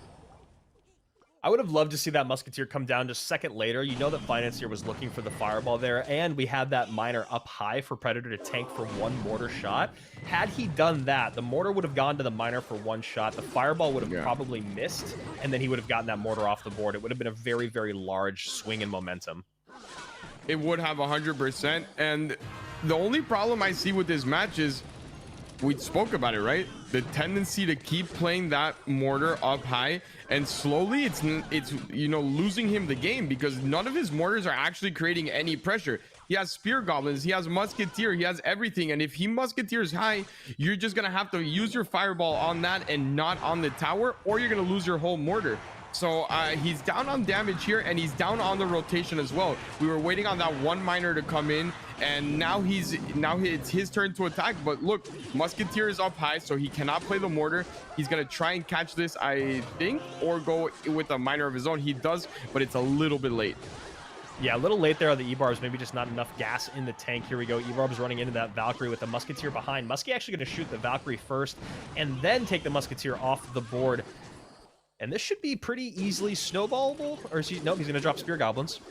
I would have loved to see that musketeer come down just a second later. You know that Financier was looking for the fireball there, and we had that miner up high for Predator to tank for one mortar shot. Had he done that, the mortar would have gone to the miner for one shot. The fireball would have probably missed, and then he would have gotten that mortar off the board. It would have been a very, very large swing in momentum. It would have 100%. And the only problem I see with this match is, we spoke about it, right? The tendency to keep playing that mortar up high, and slowly it's you know, losing him the game, because none of his mortars are actually creating any pressure. He has spear goblins, he has musketeer, he has everything, and if he musketeers high, you're just gonna have to use your fireball on that and not on the tower, or you're gonna lose your whole mortar. So he's down on damage here, and he's down on the rotation as well. We were waiting on that one miner to come in, and now it's his turn to attack. But look, musketeer is up high, so he cannot play the mortar. He's gonna try and catch this, I think, or go with a miner of his own. He does, but it's a little bit late. Yeah, a little late there on the E-barbs, maybe just not enough gas in the tank. Here we go, E-barbs running into that Valkyrie with the musketeer behind. Muskie actually gonna shoot the Valkyrie first and then take the musketeer off the board. And this should be pretty easily snowballable. Or is he? Nope, he's going to drop spear goblins.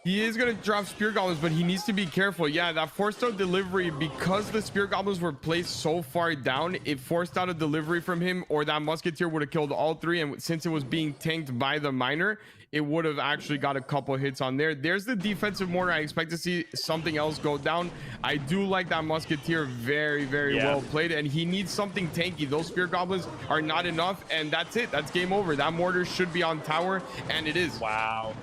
He is going to drop spear goblins, but he needs to be careful. Yeah, that forced out delivery, because the spear goblins were placed so far down, it forced out a delivery from him, or that musketeer would have killed all three. And since it was being tanked by the miner, it would have actually got a couple hits on there. There's the defensive mortar. I expect to see something else go down. I do like that musketeer. Very, very well played, and he needs something tanky. Those spear goblins are not enough, and that's it. That's game over. That mortar should be on tower, and it is. Wow.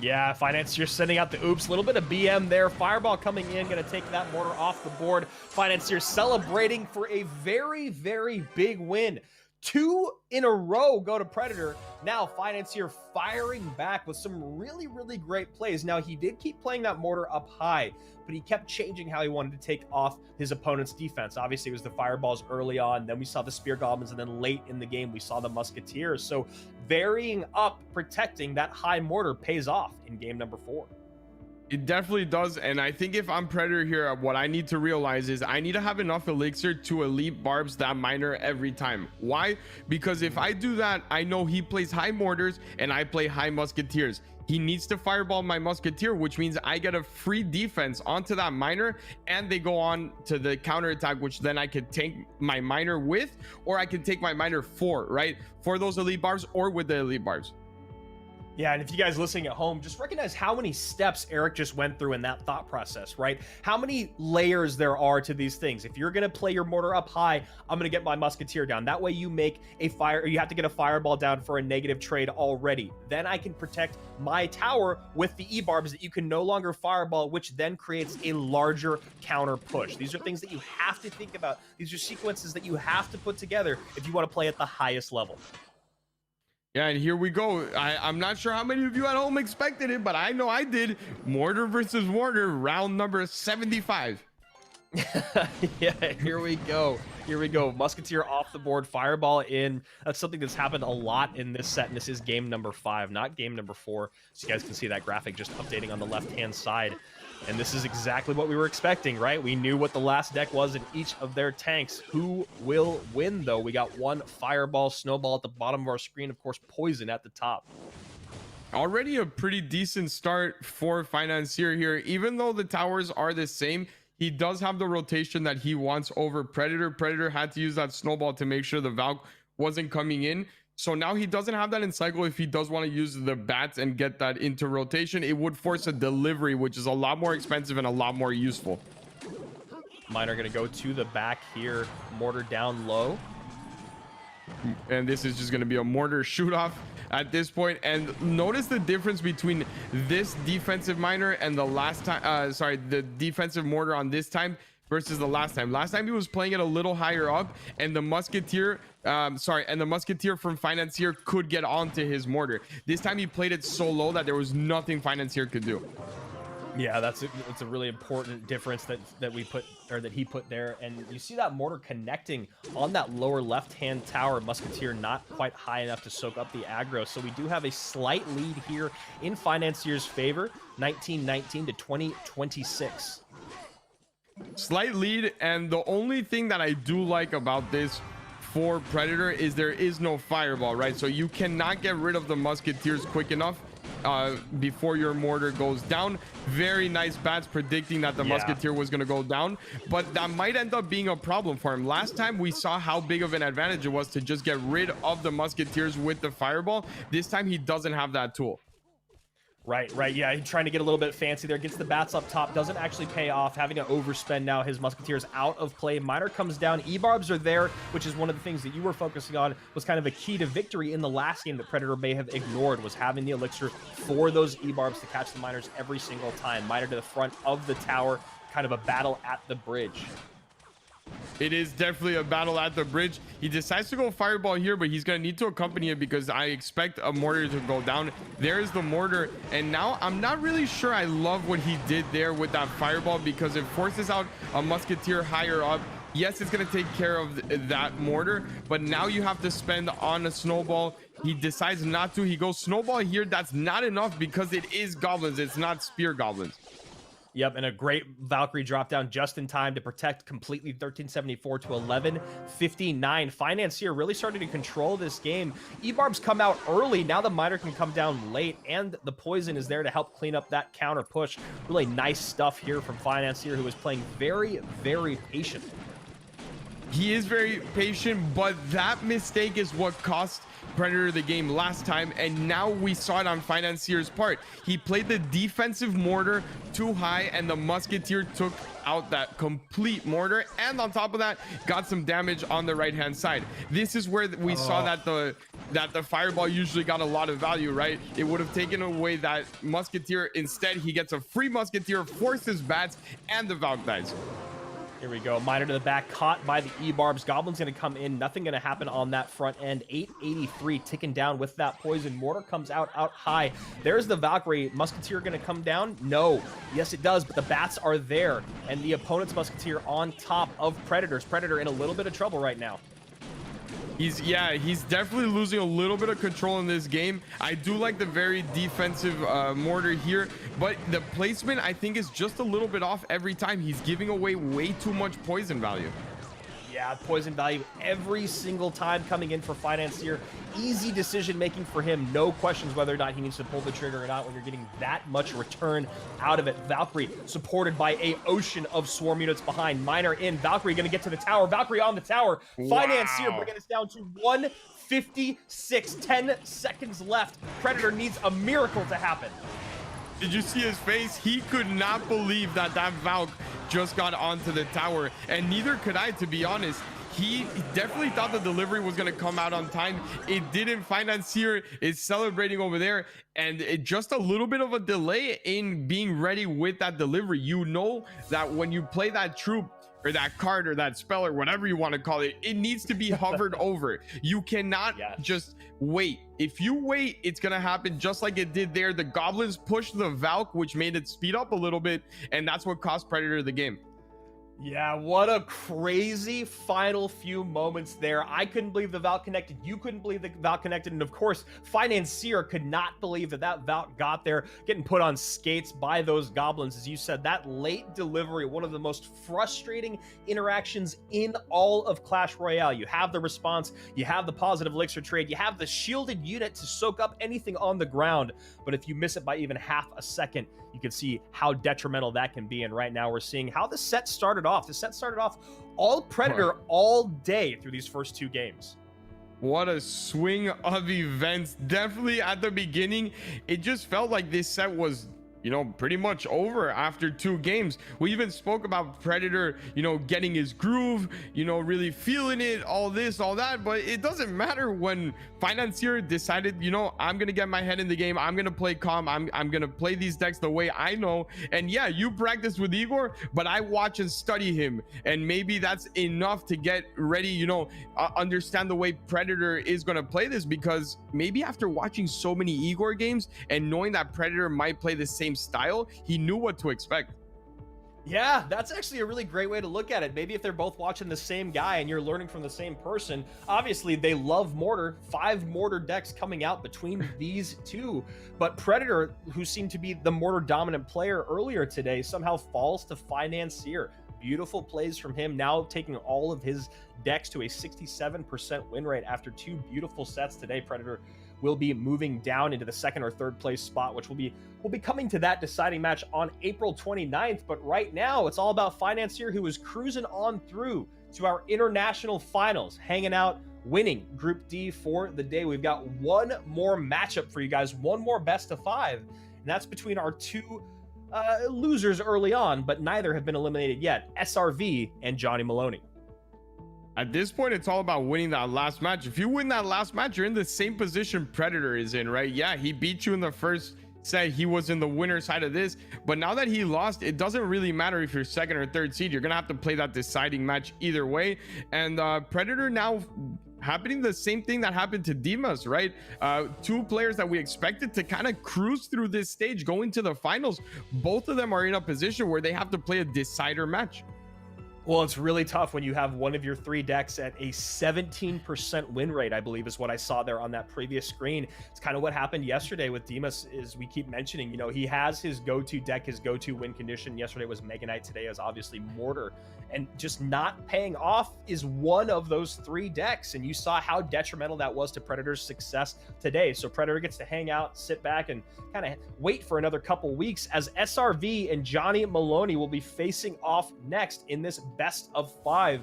Yeah, Financier sending out the oops. A little bit of BM there. Fireball coming in, going to take that mortar off the board. Financier celebrating for a very, very big win. 2 in a row go to Predator. Now Financier firing back with some really, really great plays. Now he did keep playing that mortar up high, but he kept changing how he wanted to take off his opponent's defense. Obviously it was the fireballs early on, then we saw the spear goblins, and then late in the game we saw the musketeers. So varying up, protecting that high mortar pays off in game number 4. It definitely does, and I think if I'm Predator here, what I need to realize is I need to have enough elixir to elite barbs that miner every time. Why? Because if I do that, I know he plays high mortars and I play high musketeers. He needs to fireball my musketeer, which means I get a free defense onto that miner, and they go on to the counter attack, which then I could take my miner with, or I can take my miner for, right? For those elite barbs or with the elite barbs. Yeah, and if you guys listening at home, just recognize how many steps Eric just went through in that thought process, right? How many layers there are to these things. If you're going to play your mortar up high, I'm going to get my musketeer down. That way you make a fire, or you have to get a fireball down for a negative trade already. Then I can protect my tower with the E-barbs that you can no longer fireball, which then creates a larger counter push. These are things that you have to think about. These are sequences that you have to put together if you want to play at the highest level. Yeah, and here we go. I'm not sure how many of you at home expected it, but I know I did. Mortar versus mortar, round number 75. Yeah, here we go. Here we go. Musketeer off the board, fireball in. That's something that's happened a lot in this set, and this is game number 5, not game number 4. So you guys can see that graphic just updating on the left-hand side. And this is exactly what we were expecting, right? We knew what the last deck was in each of their tanks. Who will win, though? We got one fireball, snowball at the bottom of our screen. Of course, poison at the top. Already a pretty decent start for Financier here. Even though the towers are the same, he does have the rotation that he wants over Predator. Predator had to use that snowball to make sure the Valk wasn't coming in. So now he doesn't have that in cycle. If he does want to use the bats and get that into rotation, it would force a delivery, which is a lot more expensive and a lot more useful. Mine are going to go to the back here. Mortar down low. And this is just going to be a mortar shoot off at this point. And notice the difference between this defensive miner and the last time, the defensive mortar on this time versus the last time. Last time he was playing it a little higher up, and the musketeer from Financier could get onto his mortar. This time he played it so low that there was nothing Financier could do. Yeah, that's a really important difference that we put, or that he put there. And you see that mortar connecting on that lower left-hand tower. Musketeer not quite high enough to soak up the aggro. So we do have a slight lead here in Financier's favor, 19-19 to 20-26. Slight lead, and the only thing that I do like about this for Predator is there is no fireball, right? So you cannot get rid of the musketeers quick enough before your mortar goes down. Very nice bats predicting that the musketeer was going to go down, but that might end up being a problem for him. Last time we saw how big of an advantage it was to just get rid of the musketeers with the fireball. This time he doesn't have that tool. Right. Yeah, he's trying to get a little bit fancy there. Gets the bats up top. Doesn't actually pay off. Having to overspend now. His musketeers out of play. Miner comes down. E-barbs are there, which is one of the things that you were focusing on. Was kind of a key to victory in the last game that Predator may have ignored. Was having the elixir for those E-barbs to catch the miners every single time. Miner to the front of the tower. Kind of a battle at the bridge. It is definitely a battle at the bridge. He decides to go fireball here, but he's going to need to accompany it because I expect a mortar to go down. There's the mortar. And now I'm not really sure I love what he did there with that fireball because it forces out a musketeer higher up. Yes, it's going to take care of that mortar, but now you have to spend on a snowball. He decides not to. He goes snowball here. That's not enough because it is goblins. It's not spear goblins. Yep, and a great Valkyrie drop down just in time to protect completely. 1374 to 1159. Financier really started to control this game. E-barbs come out early. Now the miner can come down late, and the poison is there to help clean up that counter push. Really nice stuff here from Financier, who is playing very, very patient. He is very patient, but that mistake is what cost Predator the game last time, and now we saw it on Financier's part. He played the defensive mortar too high, and the musketeer took out that complete mortar, and on top of that got some damage on the right hand side. This is where we saw that the fireball usually got a lot of value, right? It would have taken away that musketeer. Instead he gets a free musketeer, forces bats, and the Valk dies. Here we go. Miner to the back, caught by the E-barbs. Goblin's going to come in. Nothing going to happen on that front end. 883 ticking down with that poison. Mortar comes out high. There's the Valkyrie. Musketeer going to come down? No. Yes, it does, but the bats are there. And the opponent's Musketeer on top of Predator's. Predator in a little bit of trouble right now. He's definitely losing a little bit of control in this game. I do like the very defensive mortar here, but the placement I think is just a little bit off every time. He's giving away way too much poison value. Yeah, poison value every single time coming in for Financier. Easy decision making for him. No questions whether or not he needs to pull the trigger or not when you're getting that much return out of it. Valkyrie supported by a ocean of swarm units behind. Miner in. Valkyrie going to get to the tower. Valkyrie on the tower. Financier bringing us down to 1 56, 10 seconds left. Predator needs a miracle to happen. Did you see his face? He could not believe that Valk just got onto the tower, and neither could I, to be honest. He definitely thought the delivery was going to come out on time. It didn't. Financier is celebrating over there, and just a little bit of a delay in being ready with that delivery. You know that when you play that troop or that card or that spell or whatever you want to call it, it needs to be hovered over. You cannot just wait. If you wait, it's going to happen just like it did there. The goblins pushed the Valk, which made it speed up a little bit, and that's what cost Predator the game. Yeah, what a crazy final few moments there. I couldn't believe the Valk connected. You couldn't believe the Valk connected. And of course, Financier could not believe that that Valk got there, getting put on skates by those goblins. As you said, that late delivery, one of the most frustrating interactions in all of Clash Royale. You have the response, you have the positive elixir trade, you have the shielded unit to soak up anything on the ground. But if you miss it by even half a second, you can see how detrimental that can be. And right now we're seeing how the set started off. The set started off all Predator all day through these first two games. What a swing of events. Definitely at the beginning, it just felt like this set was, you know, pretty much over after two games. We even spoke about Predator, you know, getting his groove, you know, really feeling it, all this, all that. But it doesn't matter when Financier decided, you know, I'm gonna get my head in the game, I'm gonna play calm, I'm gonna play these decks the way I know. And yeah, you practice with Igor, but I watch and study him, and maybe that's enough to get ready, you know, understand the way Predator is gonna play this. Because maybe after watching so many Igor games and knowing that Predator might play the same style, he knew what to expect. Yeah, that's actually a really great way to look at it. Maybe if they're both watching the same guy and you're learning from the same person. Obviously, they love Mortar. 5 Mortar decks coming out between these two. But Predator, who seemed to be the Mortar dominant player earlier today, somehow falls to Financier. Beautiful plays from him, now taking all of his decks to a 67% win rate after 2 beautiful sets today. Predator will be moving down into the 2nd or 3rd place spot, which will be coming to that deciding match on April 29th. But right now, it's all about Financier, who is cruising on through to our international finals, hanging out, winning Group D for the day. We've got one more matchup for you guys, one more best of 5, and that's between our two losers early on, but neither have been eliminated yet, SRV and Johnny Maloney. At this point, it's all about winning that last match. If you win that last match, you're in the same position Predator is in, right? Yeah, he beat you in the first set. He was in the winner side of this. But now that he lost, it doesn't really matter if you're 2nd or 3rd seed. You're going to have to play that deciding match either way. And Predator now happening the same thing that happened to Dimas, right? 2 players that we expected to kind of cruise through this stage, going to the finals. Both of them are in a position where they have to play a decider match. Well, it's really tough when you have one of your 3 decks at a 17% win rate, I believe is what I saw there on that previous screen. It's kind of what happened yesterday with Dimas, is we keep mentioning, you know, he has his go-to deck, his go-to win condition. Yesterday was Mega Knight, today is obviously Mortar. And just not paying off is one of those 3 decks. And you saw how detrimental that was to Predator's success today. So Predator gets to hang out, sit back, and kind of wait for another couple weeks as SRV and Johnny Maloney will be facing off next in this best of 5.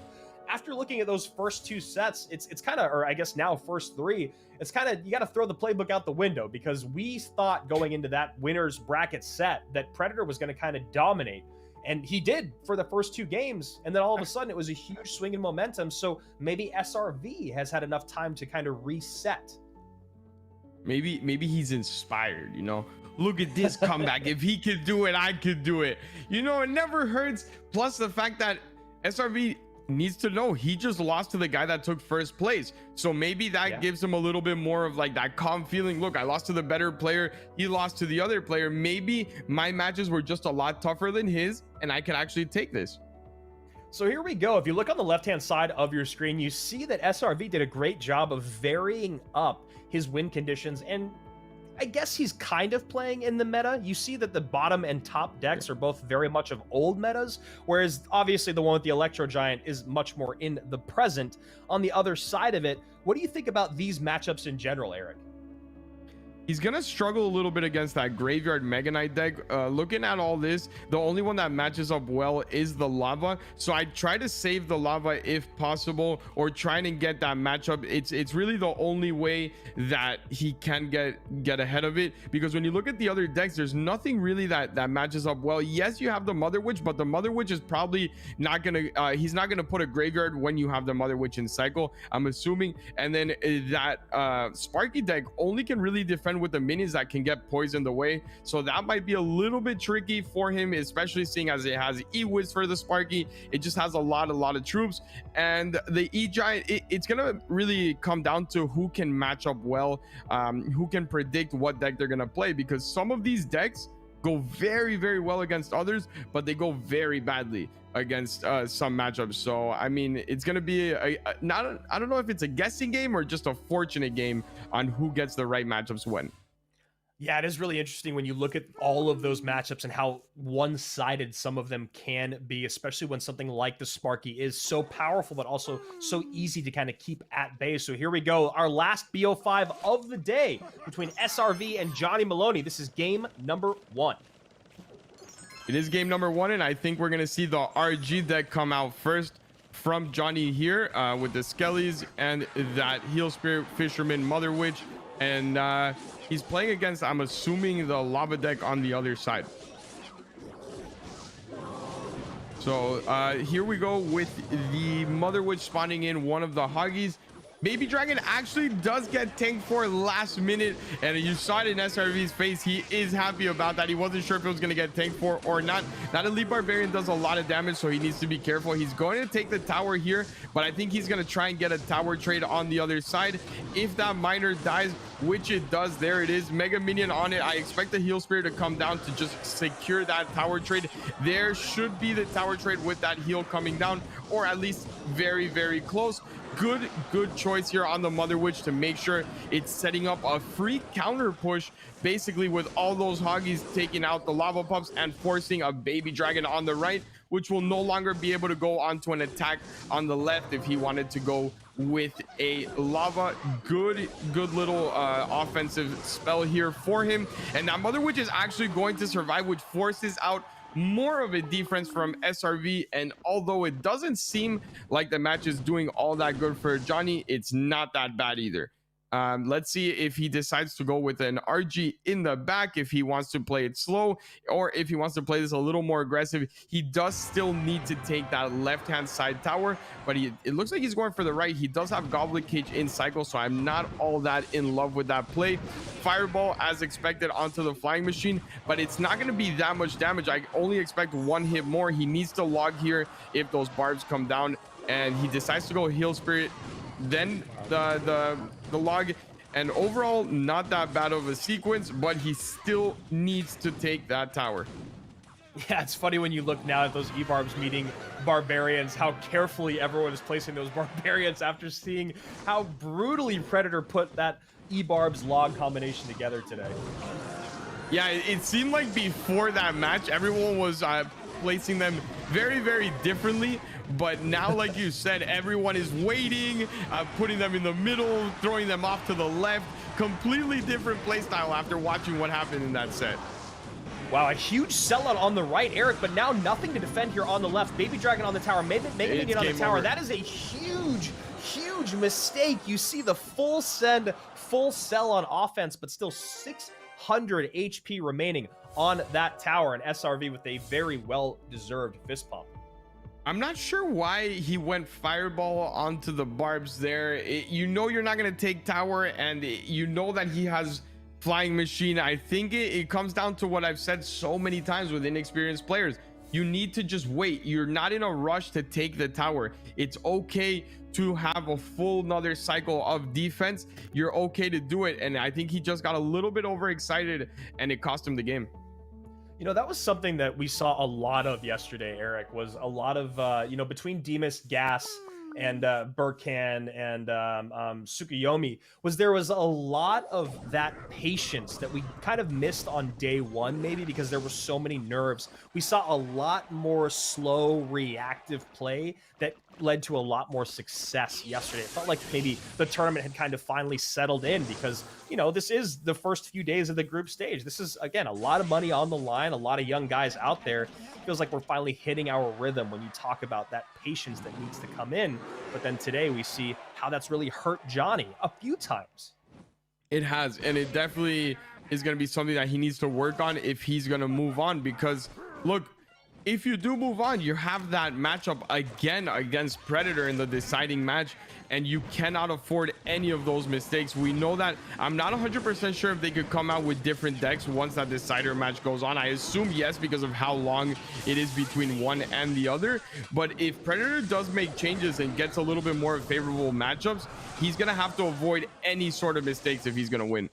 After looking at those first 2 sets, it's kind of, or I guess now first 3, it's kind of, you got to throw the playbook out the window, because we thought going into that winner's bracket set that Predator was going to kind of dominate. And he did for the first 2 games. And then all of a sudden it was a huge swing in momentum. So maybe SRV has had enough time to kind of reset. Maybe he's inspired, you know. Look at this comeback. If he could do it, I could do it. You know, it never hurts. Plus the fact that SRV needs to know he just lost to the guy that took 1st place. So maybe that gives him a little bit more of like that calm feeling. Look, I lost to the better player. He lost to the other player. Maybe my matches were just a lot tougher than his, and I can actually take this. So here we go. If you look on the left-hand side of your screen, you see that SRV did a great job of varying up his win conditions, and I guess he's kind of playing in the meta. You see that the bottom and top decks are both very much of old metas, whereas obviously the one with the Electro Giant is much more in the present. On the other side of it, what do you think about these matchups in general, Eric? he's gonna struggle a little bit against that graveyard Mega Knight deck. Looking at all this, the only one that matches up well is the lava, so I try to save the lava if possible, or trying to get that matchup. It's really the only way that he can get ahead of it, because when you look at the other decks, there's nothing really that matches up well. Yes, you have the Mother Witch, but the Mother Witch is probably not gonna he's not gonna put a graveyard when you have the Mother Witch in cycle, I'm assuming. And then that Sparky deck only can really defend with the minions that can get poisoned away, so that might be a little bit tricky for him, especially seeing as it has E-Wiz for the Sparky. It just has a lot of troops, and the E-Giant, it's gonna really come down to who can match up well, who can predict what deck they're gonna play, because some of these decks go very well against others, but they go very badly against some matchups. So I mean, it's gonna be I don't know if it's a guessing game or just a fortunate game on who gets the right matchups when. Yeah, it is really interesting when you look at all of those matchups and how one-sided some of them can be, especially when something like the Sparky is so powerful, but also so easy to kind of keep at bay. So here we go, our last BO5 of the day between SRV and Johnny Maloney. This is game number 1. It is game number 1, and I think we're gonna see the RG deck come out first from Johnny here, with the Skellies and that Heal Spirit, Fisherman, Mother Witch, and he's playing against, I'm assuming, the lava deck on the other side. So here we go with the Mother Witch spawning in one of the Hoggies. Baby Dragon actually does get tanked for last minute, and you saw it in SRV's face. He is happy about that. He wasn't sure if it was going to get tanked for or not. That Elite Barbarian does a lot of damage, so he needs to be careful. He's going to take the tower here, but I think he's going to try and get a tower trade on the other side. If that miner dies, which it does, there it is, Mega Minion on it. I expect the Heal Spirit to come down to just secure that tower trade. There should be the tower trade with that heal coming down, or at least very close. Good choice here on the Mother Witch to make sure it's setting up a free counter push, basically, with all those Hoggies taking out the lava pups and forcing a Baby Dragon on the right, which will no longer be able to go onto an attack on the left if he wanted to go with a lava. Good little offensive spell here for him, and that Mother Witch is actually going to survive, which forces out more of a defense from SRV. And although it doesn't seem like the match is doing all that good for Johnny, it's not that bad either. Let's see if he decides to go with an RG in the back, if he wants to play it slow, or if he wants to play this a little more aggressive. He does still need to take that left-hand side tower, but it looks like he's going for the right. He does have Goblet Cage in cycle, so I'm not all that in love with that play. Fireball, as expected, onto the Flying Machine, but it's not going to be that much damage. I only expect one hit more. He needs to log here if those barbs come down, and he decides to go Heal Spirit, then the log, and overall not that bad of a sequence, but he still needs to take that tower. Yeah, it's funny when you look now at those E-Barbs meeting Barbarians, how carefully everyone is placing those Barbarians after seeing how brutally Predator put that E-Barbs log combination together today. Yeah, it seemed like before that match everyone was placing them very differently, but now, like you said, everyone is waiting, putting them in the middle, throwing them off to the left. Completely different playstyle after watching what happened in that set. Wow, a huge sellout on the right, Eric, but now nothing to defend here on the left. Baby Dragon on the tower, Mega Minion on the tower. That is a huge mistake. You see the full send, full sell on offense, but still 600 HP remaining on that tower, and SRV with a very well-deserved fist pump. I'm not sure why he went Fireball onto the barbs there. You know you're not going to take tower, and you know that he has Flying Machine. I think it comes down to what I've said so many times with inexperienced players. You need to just wait. You're not in a rush to take the tower. It's okay to have a full another cycle of defense. You're okay to do it, and I think he just got a little bit overexcited, and it cost him the game. You know, that was something that we saw a lot of yesterday, Eric, was a lot of, you know, between Demas, Gas, and Burkan and Tsukuyomi, there was a lot of that patience that we kind of missed on day one, maybe because there were so many nerves. We saw a lot more slow, reactive play that led to a lot more success yesterday. It felt like maybe the tournament had kind of finally settled in because, you know, this is the first few days of the group stage. This is, again, a lot of money on the line, a lot of young guys out there. Feels like we're finally hitting our rhythm when you talk about that patience that needs to come in. But then today we see how that's really hurt Johnny a few times. It has, and it definitely is going to be something that he needs to work on if he's going to move on, because look, if you do move on, you have that matchup again against Predator in the deciding match, and you cannot afford any of those mistakes. We know that. I'm not 100% sure if they could come out with different decks once that decider match goes on. I assume yes, because of how long it is between one and the other. But if Predator does make changes and gets a little bit more favorable matchups, he's gonna have to avoid any sort of mistakes if he's gonna win.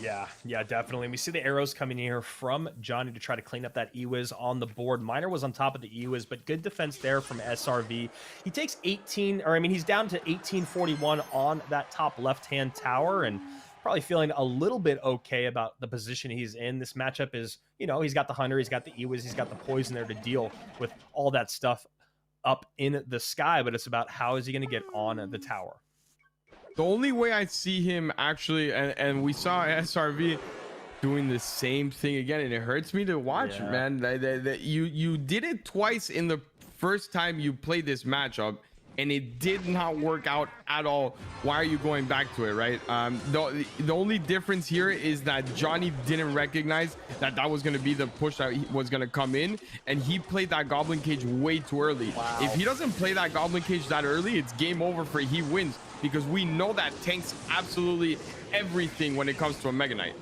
Yeah, definitely. And we see the arrows coming here from Johnny to try to clean up that E-Wiz on the board. Miner was on top of the E-Wiz, but good defense there from SRV. He takes 18, or I mean, he's down to 1841 on that top left-hand tower, and probably feeling a little bit okay about the position he's in. This matchup is, you know, he's got the Hunter, he's got the E-Wiz, he's got the Poison there to deal with all that stuff up in the sky, but it's about how is he going to get on the tower. The only way I see him actually, and we saw SRV doing the same thing again, and it hurts me to watch, man. You did it twice in the first time you played this matchup, and it did not work out at all. Why are you going back to it, right? The only difference here is that Johnny didn't recognize that that was going to be the push that was going to come in, and he played that Goblin Cage way too early. Wow. If he doesn't play that Goblin Cage that early, it's game over for he wins, because we know that tanks absolutely everything when it comes to a Mega Knight.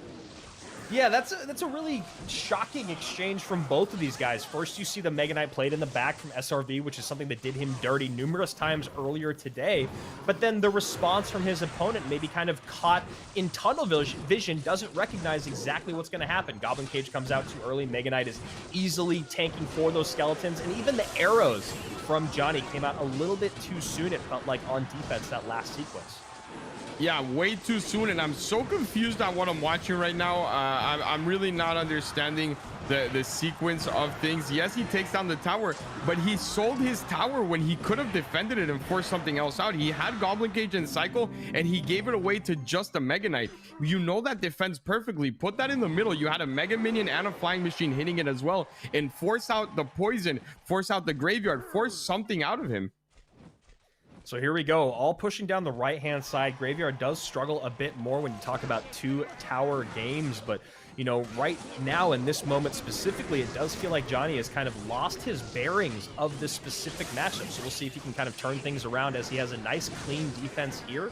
Yeah, that's a really shocking exchange from both of these guys. First, you see the Mega Knight played in the back from SRV, which is something that did him dirty numerous times earlier today. But then the response from his opponent, maybe kind of caught in tunnel vision, doesn't recognize exactly what's going to happen. Goblin Cage comes out too early. Mega Knight is easily tanking for those skeletons. And even the arrows from Johnny came out a little bit too soon, it felt like, on defense that last sequence. Yeah, way too soon, and I'm so confused on what I'm watching right now. I'm really not understanding the sequence of things. Yes, he takes down the tower, but he sold his tower when he could have defended it and forced something else out. He had Goblin Cage and Cycle, and he gave it away to just a Mega Knight. You know that defense perfectly. Put that in the middle. You had a Mega Minion and a Flying Machine hitting it as well, and force out the Poison, force out the Graveyard, force something out of him. So here we go, all pushing down the right-hand side. Graveyard does struggle a bit more when you talk about two tower games, but, you know, right now in this moment specifically, it does feel like Johnny has kind of lost his bearings of this specific matchup. So we'll see if he can kind of turn things around, as he has a nice, clean defense here.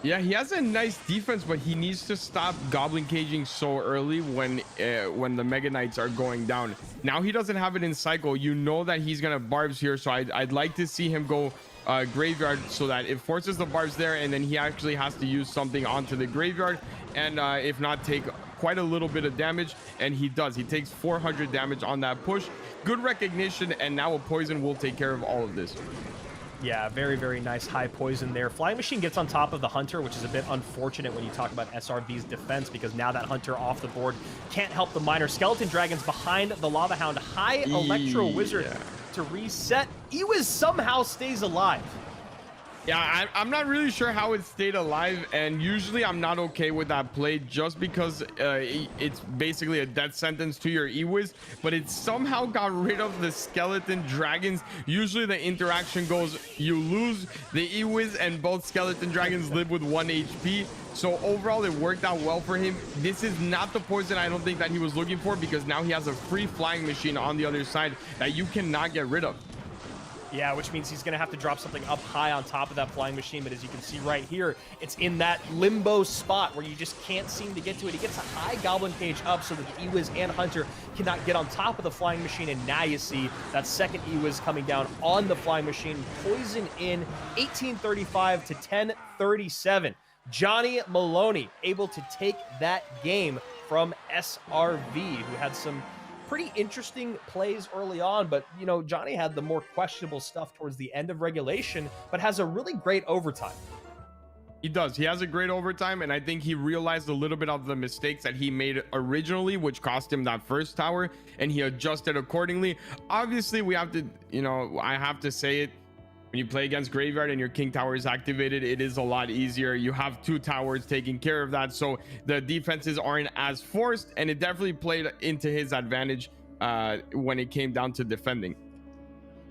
Yeah, he has a nice defense, but he needs to stop Goblin Caging so early when the Mega Knights are going down. Now he doesn't have it in Cycle. You know that he's gonna Barbs here, so I'd like to see him go Graveyard, so that it forces the Barbs there, and then he actually has to use something onto the Graveyard, and if not, take quite a little bit of damage. And he does. He takes 400 damage on that push. Good recognition, and now a Poison will take care of all of this. Yeah, very, very nice high Poison there. Flying Machine gets on top of the Hunter, which is a bit unfortunate when you talk about SRV's defense, because now that Hunter off the board can't help the Miner. Skeleton Dragons behind the Lava Hound. High Electro Wizard to reset. E-Wiz somehow stays alive. Yeah, I'm not really sure how it stayed alive, and usually I'm not okay with that play, just because it's basically a death sentence to your E-Wiz, but it somehow got rid of the Skeleton Dragons. Usually the interaction goes, you lose the E-Wiz and both Skeleton Dragons live with 1 HP. So overall, it worked out well for him. This is not the Poison I don't think that he was looking for, because now he has a free Flying Machine on the other side that you cannot get rid of. Yeah, which means he's going to have to drop something up high on top of that Flying Machine. But as you can see right here, it's in that limbo spot where you just can't seem to get to it. He gets a high Goblin Cage up so that the E-Wiz and Hunter cannot get on top of the Flying Machine. And now you see that second E-Wiz coming down on the Flying Machine. Poison in 1835 to 1037. Johnny Maloney able to take that game from SRV, who had some pretty interesting plays early on, but, you know, Johnny had the more questionable stuff towards the end of regulation, but has a really great overtime. He does. He has a great overtime, and I think he realized a little bit of the mistakes that he made originally, which cost him that first tower, and he adjusted accordingly. Obviously, we have to, you know, I have to say it. When you play against Graveyard and your King Tower is activated, it is a lot easier. You have 2 towers taking care of that, so the defenses aren't as forced, and it definitely played into his advantage when it came down to defending.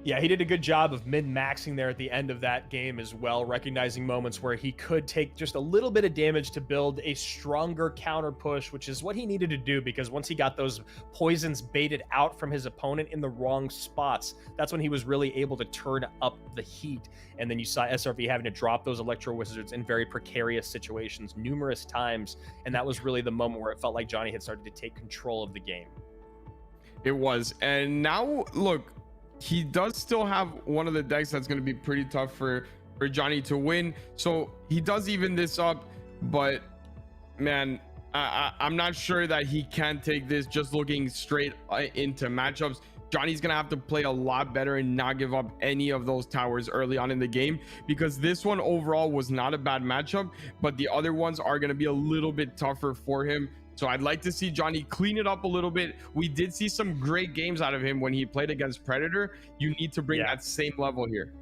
Yeah, he did a good job of min-maxing there at the end of that game as well, recognizing moments where he could take just a little bit of damage to build a stronger counter push, which is what he needed to do, because once he got those poisons baited out from his opponent in the wrong spots, that's when he was really able to turn up the heat. And then you saw SRV having to drop those Electro Wizards in very precarious situations numerous times, and that was really the moment where it felt like Johnny had started to take control of the game. It was. And now, look, he does still have one of the decks that's going to be pretty tough for Johnny to win. So he does even this up, but man, I'm not sure that he can take this just looking straight into matchups. Johnny's going to have to play a lot better and not give up any of those towers early on in the game, because this one overall was not a bad matchup, but the other ones are going to be a little bit tougher for him. So I'd like to see Johnny clean it up a little bit. We did see some great games out of him when he played against Predator. You need to bring that same level here.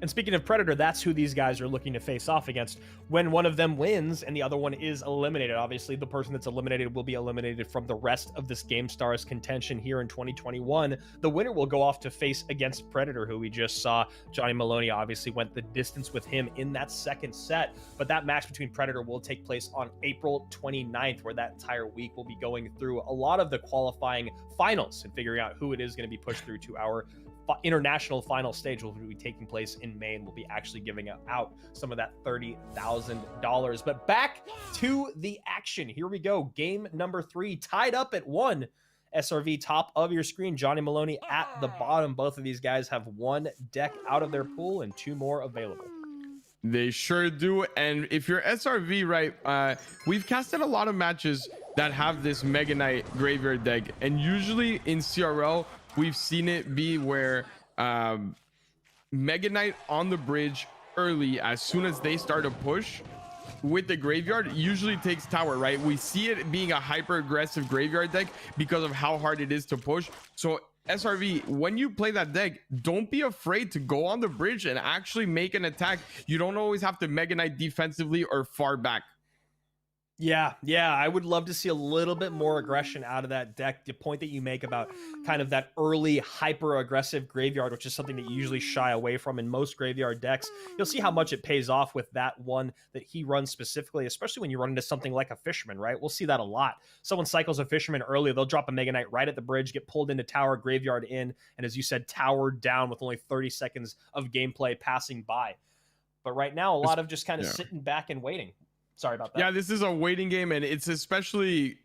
And speaking of Predator, that's who these guys are looking to face off against when one of them wins and the other one is eliminated. Obviously, the person that's eliminated will be eliminated from the rest of this GameStars contention here in 2021. The winner will go off to face against Predator, who we just saw. Johnny Maloney obviously went the distance with him in that second set, but that match between Predator will take place on April 29th, where that entire week will be going through a lot of the qualifying finals and figuring out who it is going to be pushed through to our international final stage, will be taking place in May, and we'll be actually giving out some of that $30,000. But back to the action. Here we go. Game number 3, tied up at 1. SRV top of your screen, Johnny Maloney at the bottom. Both of these guys have 1 deck out of their pool and 2 more available. They sure do. And if you're SRV, right, we've casted a lot of matches that have this Mega Knight Graveyard deck, and usually in CRL we've seen it be where Mega Knight on the bridge early, as soon as they start a push with the Graveyard, usually takes tower, right? We see it being a hyper aggressive Graveyard deck because of how hard it is to push. So SRV, when you play that deck, don't be afraid to go on the bridge and actually make an attack. You don't always have to Mega Knight defensively or far back. Yeah, I would love to see a little bit more aggression out of that deck. The point that you make about kind of that early hyper-aggressive Graveyard, which is something that you usually shy away from in most Graveyard decks, you'll see how much it pays off with that one that he runs specifically, especially when you run into something like a Fisherman, right? We'll see that a lot. Someone cycles a Fisherman early, they'll drop a Mega Knight right at the bridge, get pulled into tower, Graveyard in, and as you said, tower down with only 30 seconds of gameplay passing by. But right now, a lot of just kind of sitting back and waiting. Sorry about that. Yeah, this is a waiting game, and it's especially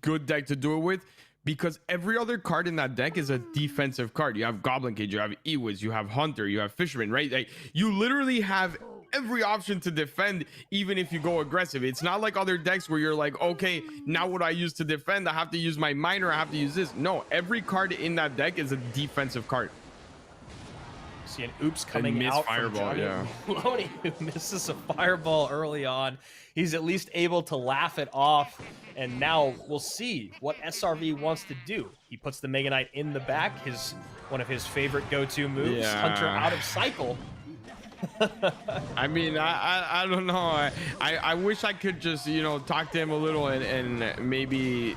good deck to do it with because every other card in that deck is a defensive card. You have Goblin Cage, you have Ewiz, you have Hunter, you have Fisherman, right? Like, you literally have every option to defend, even if you go aggressive. It's not like other decks where you're like, okay, now what I use to defend, I have to use my Miner, I have to use this. No, every card in that deck is a defensive card. See an oops coming out fireball, from Johnny Maloney, who misses a fireball early on. He's at least able to laugh it off, and now we'll see what SRV wants to do. He puts the Mega Knight in the back, one of his favorite go-to moves. Hunter out of cycle. I mean, I don't know. I wish I could just, you know, talk to him a little and maybe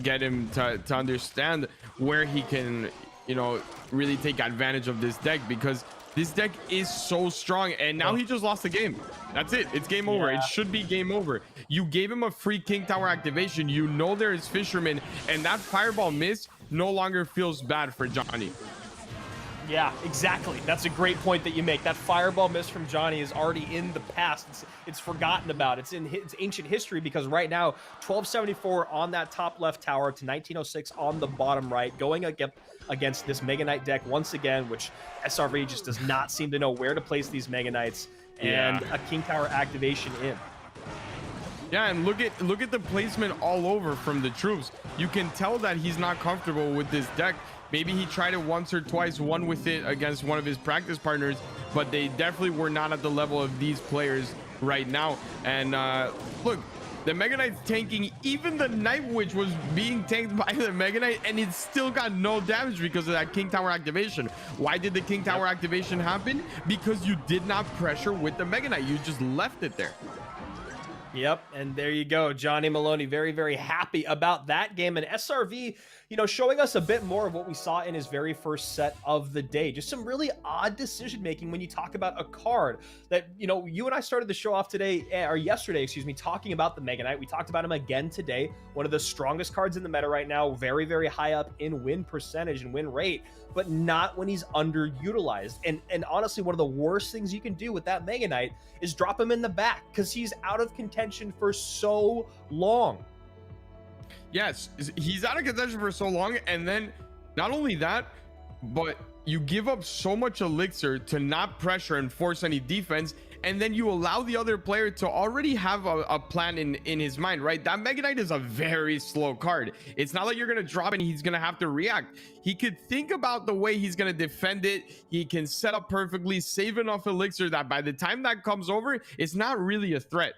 get him to understand where he can, you know, really take advantage of this deck, because this deck is so strong, and now he just lost the game. That's it. It's game over. It should be game over. You gave him a free King Tower activation. You know there is Fisherman, and that fireball miss no longer feels bad for Johnny. Yeah, exactly. That's a great point that you make. That fireball miss from Johnny is already in the past. It's forgotten about. It's in its ancient history, because right now 1274 on that top left tower to 1906 on the bottom right, going against this Mega Knight deck once again, which SRV just does not seem to know where to place these Mega Knights, and a King Tower activation in. Yeah, and look at the placement all over from the troops. You can tell that he's not comfortable with this deck. Maybe he tried it once or twice, won with it against one of his practice partners, but they definitely were not at the level of these players right now. And look, the Mega Knight's tanking. Even the Night Witch was being tanked by the Mega Knight, and it still got no damage because of that King Tower activation. Why did the King Tower activation happen? Because you did not pressure with the Mega Knight. You just left it there. Yep, and there you go. Johnny Maloney very, very happy about that game. And SRV, you know, showing us a bit more of what we saw in his very first set of the day. Just some really odd decision-making when you talk about a card that, you know, you and I started the show off today, or yesterday, excuse me, talking about the Mega Knight. We talked about him again today. One of the strongest cards in the meta right now, very, very high up in win percentage and win rate, but not when he's underutilized. And honestly, one of the worst things you can do with that Mega Knight is drop him in the back because he's out of contention for so long. Yes, he's out of contention for so long, and then not only that, but you give up so much elixir to not pressure and force any defense, and then you allow the other player to already have a plan in his mind, right? That Mega Knight is a very slow card. It's not like you're gonna drop and he's gonna have to react. He could think about the way he's gonna defend it. He can set up perfectly, save enough elixir that by the time that comes over, it's not really a threat.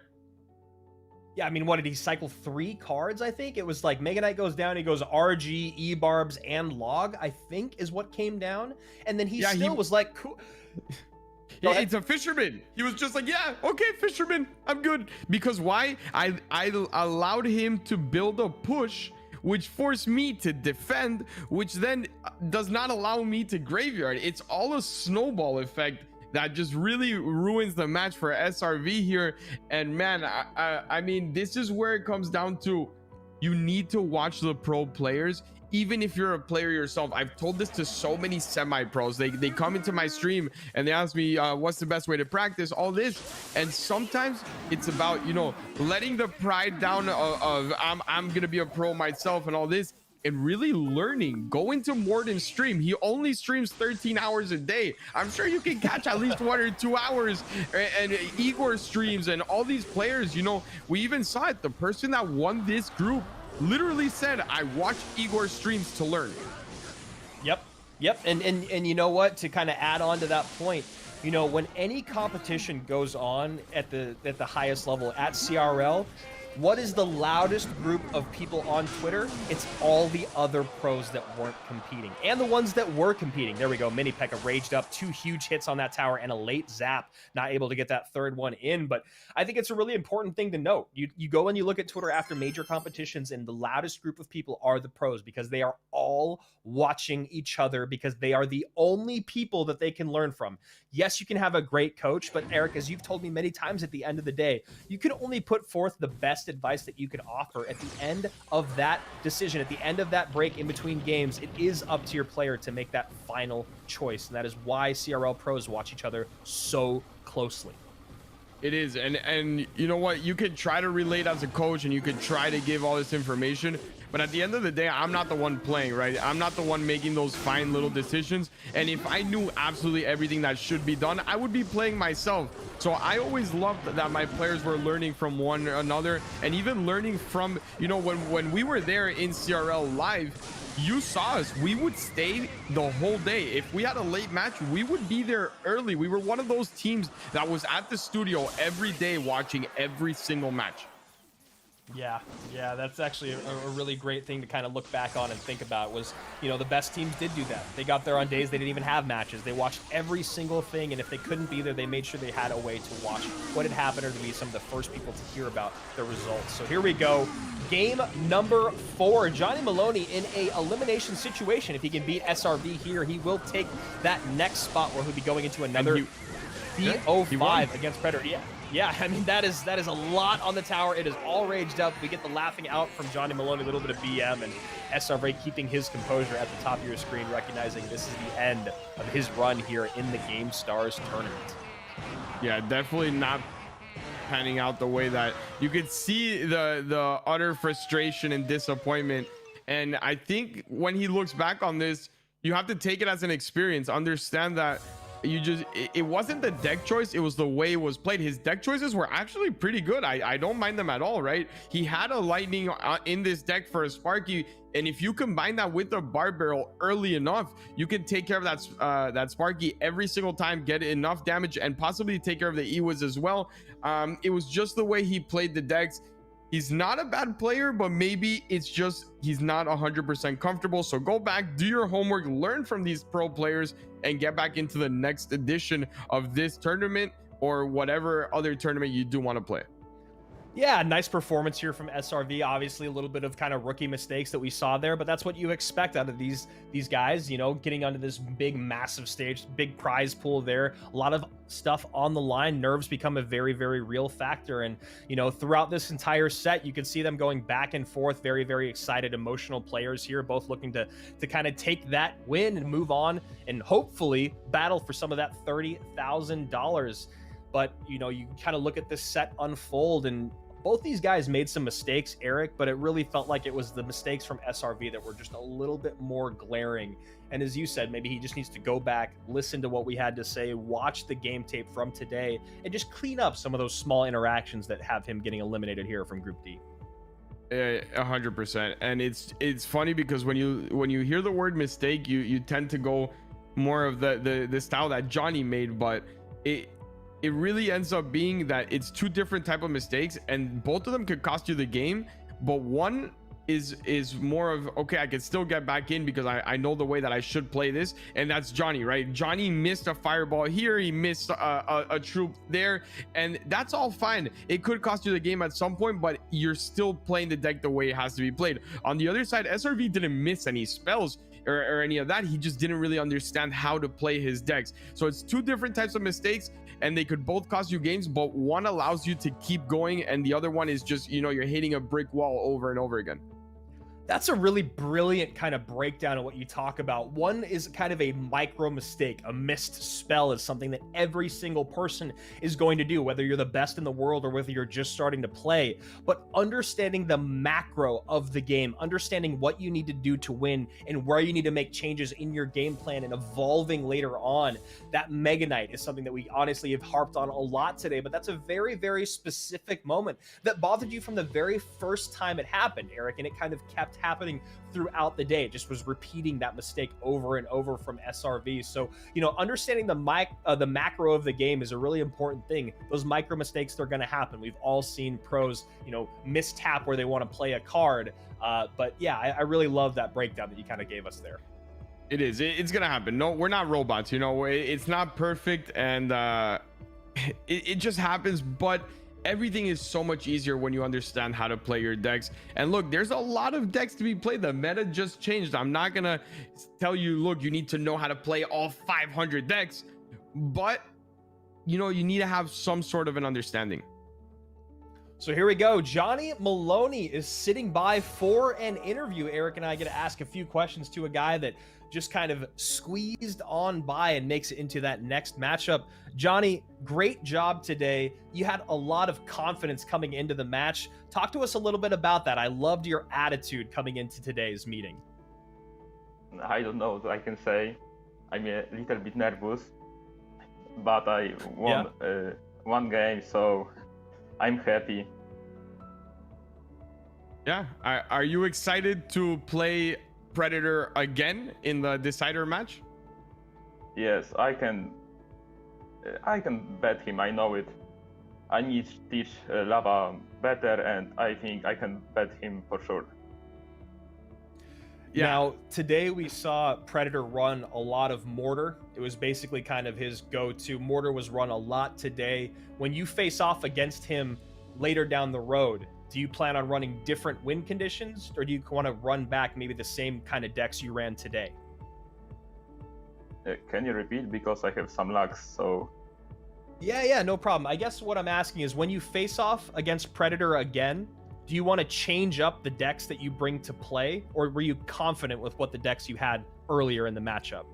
Yeah, I mean, what did he cycle 3 cards? I think it was like Mega Knight goes down, he goes RG, E-Barbs, and Log, I think is what came down. And then he was like, cool. Yeah, it's a fisherman. He was just like, yeah, okay, fisherman, I'm good. Because why? I allowed him to build a push, which forced me to defend, which then does not allow me to graveyard. It's all a snowball effect that just really ruins the match for SRV here. And man, I mean, this is where it comes down to, you need to watch the pro players. Even if you're a player yourself, I've told this to so many semi-pros. They come into my stream and they ask me, what's the best way to practice all this? And sometimes it's about, you know, letting the pride down of I'm gonna be a pro myself and all this, and really learning. Go into Morden's stream. He only streams 13 hours a day. I'm sure you can catch at least 1 or 2 hours. And Igor streams and all these players, you know, we even saw it. The person that won this group literally said, I watch Igor streams to learn. Yep. And you know what, to kind of add on to that point, you know, when any competition goes on at the highest level at CRL, what is the loudest group of people on Twitter? It's all the other pros that weren't competing and the ones that were competing. There we go. Mini P.E.K.K.A raged up, 2 huge hits on that tower and a late zap, not able to get that third one in. But I think it's a really important thing to note. You go and you look at Twitter after major competitions, and the loudest group of people are the pros, because they are all watching each other, because they are the only people that they can learn from. Yes, you can have a great coach, but Eric, as you've told me many times, at the end of the day, you can only put forth the best advice that you could offer at the end of that decision, at the end of that break in between games. It is up to your player to make that final choice, and that is why CRL pros watch each other so closely. It is, and you know what, you could try to relate as a coach and you could try to give all this information, but at the end of the day, I'm not the one playing, right? I'm not the one making those fine little decisions. And if I knew absolutely everything that should be done, I would be playing myself. So I always loved that my players were learning from one another, and even learning from, you know, when we were there in CRL live, you saw us. We would stay the whole day. If we had a late match, we would be there early. We were one of those teams that was at the studio every day watching every single match. Yeah, that's actually a really great thing to kind of look back on and think about. Was, you know, the best teams did do that. They got there on days they didn't even have matches. They watched every single thing, and if they couldn't be there, they made sure they had a way to watch what had happened, or to be some of the first people to hear about the results. So here we go. Game number 4. Johnny Maloney in a elimination situation. If he can beat SRV here, he will take that next spot, where he'll be going into another BO5 against Predator. Yeah, I mean, that is a lot on the tower. It is all raged up. We get the laughing out from Johnny Maloney, a little bit of BM, and SRV keeping his composure at the top of your screen, recognizing this is the end of his run here in the Gamestars tournament. Yeah, definitely not panning out the way that you could see. The utter frustration and disappointment. And I think when he looks back on this, you have to take it as an experience. Understand that it wasn't the deck choice, it was the way it was played. His deck choices were actually pretty good. I don't mind them at all, right? He had a lightning in this deck for a Sparky, and if you combine that with a bar barrel early enough, you can take care of that Sparky every single time, get enough damage, and possibly take care of the Ewiz as well. It was just the way he played the decks. He's not a bad player, but maybe it's just he's not 100% comfortable. So go back, do your homework, learn from these pro players, and get back into the next edition of this tournament or whatever other tournament you do want to play. Yeah, nice performance here from SRV. Obviously, a little bit of kind of rookie mistakes that we saw there, but that's what you expect out of these guys, you know, getting onto this big, massive stage, big prize pool there. A lot of stuff on the line. Nerves become a very, very real factor. And, you know, throughout this entire set, you could see them going back and forth. Very, very excited, emotional players here, both looking to kind of take that win and move on and hopefully battle for some of that $30,000. But, you know, you kind of look at this set unfold, and both these guys made some mistakes, Eric, but it really felt like it was the mistakes from SRV that were just a little bit more glaring. And as you said, maybe he just needs to go back, listen to what we had to say, watch the game tape from today, and just clean up some of those small interactions that have him getting eliminated here from Group D. 100%. And it's funny because when you hear the word mistake, you tend to go more of the style that Johnny made, but it really ends up being that it's two different type of mistakes, and both of them could cost you the game. But one is more of, okay, I can still get back in because I know the way that I should play this, and that's Johnny, right? Johnny missed a fireball here, he missed a troop there, and that's all fine. It could cost you the game at some point, but you're still playing the deck the way it has to be played. On the other side, SRV didn't miss any spells or any of that. He just didn't really understand how to play his decks. So it's two different types of mistakes, and they could both cost you games, but one allows you to keep going, and the other one is just, you know, you're hitting a brick wall over and over again. That's a really brilliant kind of breakdown of what you talk about. One is kind of a micro mistake. A missed spell is something that every single person is going to do, whether you're the best in the world or whether you're just starting to play. But understanding the macro of the game, understanding what you need to do to win and where you need to make changes in your game plan and evolving later on, that Mega Knight is something that we honestly have harped on a lot today, but that's a very, very specific moment that bothered you from the very first time it happened, Eric, and it kind of kept happening throughout the day. It just was repeating that mistake over and over from SRV. So, you know, understanding the macro of the game is a really important thing. Those micro mistakes, they're going to happen. We've all seen pros, you know, mistap where they want to play a card. But yeah, I really love that breakdown that you kind of gave us there. It's gonna happen. No, we're not robots, you know. It's not perfect, and it just happens, but everything is so much easier when you understand how to play your decks. And look, there's a lot of decks to be played. The meta just changed. I'm not gonna tell you, look, you need to know how to play all 500 decks, but you know, you need to have some sort of an understanding. So here we go. Johnny Maloney is sitting by for an interview. Eric and I get to ask a few questions to a guy that just kind of squeezed on by and makes it into that next matchup. Johnny, great job today. You had a lot of confidence coming into the match. Talk to us a little bit about that. I loved your attitude coming into today's meeting. I don't know what I can say. I'm a little bit nervous, but I won one game, so I'm happy. Yeah. Are you excited to play Predator again in the decider match? Yes, I can bet him. I know it. I need to teach Lava better, and I think I can bet him for sure. Yeah. Now, today we saw Predator run a lot of Mortar. It was basically kind of his go-to. Mortar was run a lot today. When you face off against him later down the road, do you plan on running different win conditions, or do you want to run back maybe the same kind of decks you ran today? Can you repeat? Because I have some lags, so... Yeah, no problem. I guess what I'm asking is, when you face off against Predator again, do you want to change up the decks that you bring to play, or were you confident with what the decks you had earlier in the matchup?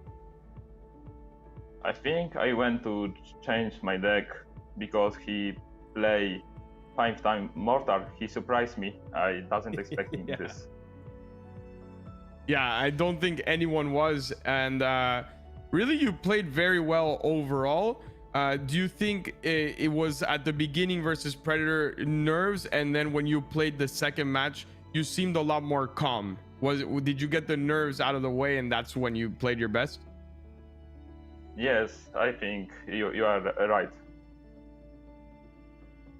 I think I went to change my deck because he play 5 times Mortar. He surprised me. I wasn't expecting this. Yeah, I don't think anyone was, and really you played very well overall. Do you think it was at the beginning versus Predator nerves, and then when you played the second match, you seemed a lot more calm? Did you get the nerves out of the way, and that's when you played your best? Yes, I think you are right.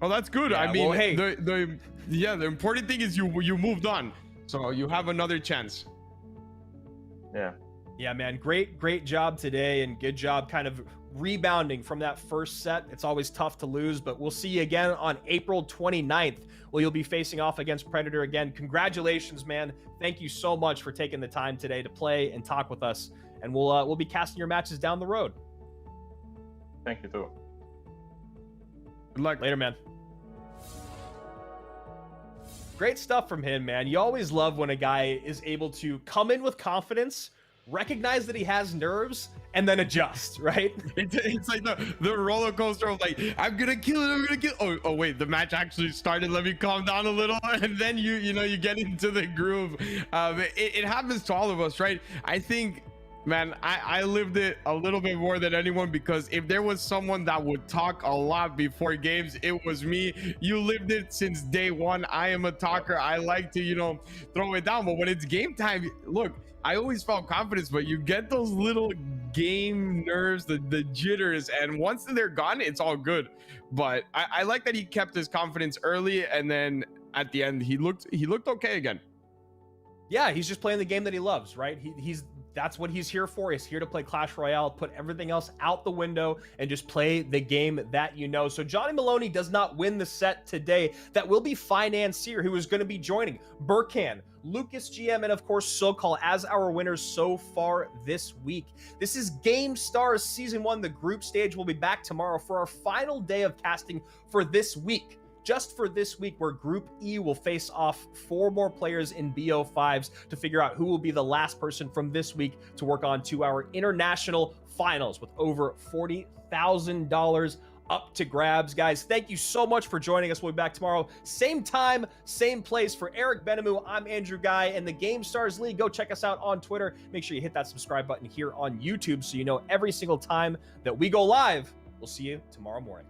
Oh, that's good. Yeah, I mean, well, hey. the important thing is you moved on, so you have another chance. Yeah. Yeah, man, great job today, and good job kind of rebounding from that first set. It's always tough to lose, but we'll see you again on April 29th, where you'll be facing off against Predator again. Congratulations, man. Thank you so much for taking the time today to play and talk with us, and we'll be casting your matches down the road. Thank you too. Good luck. Later, man. Great stuff from him, man. You always love when a guy is able to come in with confidence, recognize that he has nerves, and then adjust, right? It's like the roller coaster of like, I'm gonna kill it. Oh wait, the match actually started. Let me calm down a little, and then you get into the groove. It happens to all of us, right? I think, man, I lived it a little bit more than anyone, because if there was someone that would talk a lot before games, it was me. You lived it since day one. I am a talker. I like to, throw it down. But when it's game time, look, I always felt confidence, but you get those little game nerves, the jitters, and once they're gone, it's all good. But I like that he kept his confidence early, and then at the end, he looked okay again. Yeah, he's just playing the game that he loves, right? That's what he's here for. He's here to play Clash Royale, put everything else out the window, and just play the game that you know. So Johnny Maloney does not win the set today. That will be Financier, who is going to be joining Burkan, Lucas GM, and of course SoCal as our winners so far this week. This is Gamestars Season 1. The group stage will be back tomorrow for our final day of casting for this week. Just for this week, where Group E will face off 4 more players in BO5s to figure out who will be the last person from this week to work on to our international finals with over $40,000 up to grabs. Guys, thank you so much for joining us. We'll be back tomorrow, same time, same place. For Eric Benamou, I'm Andrew Guy and the Gamestars League. Go check us out on Twitter. Make sure you hit that subscribe button here on YouTube so you know every single time that we go live. We'll see you tomorrow morning.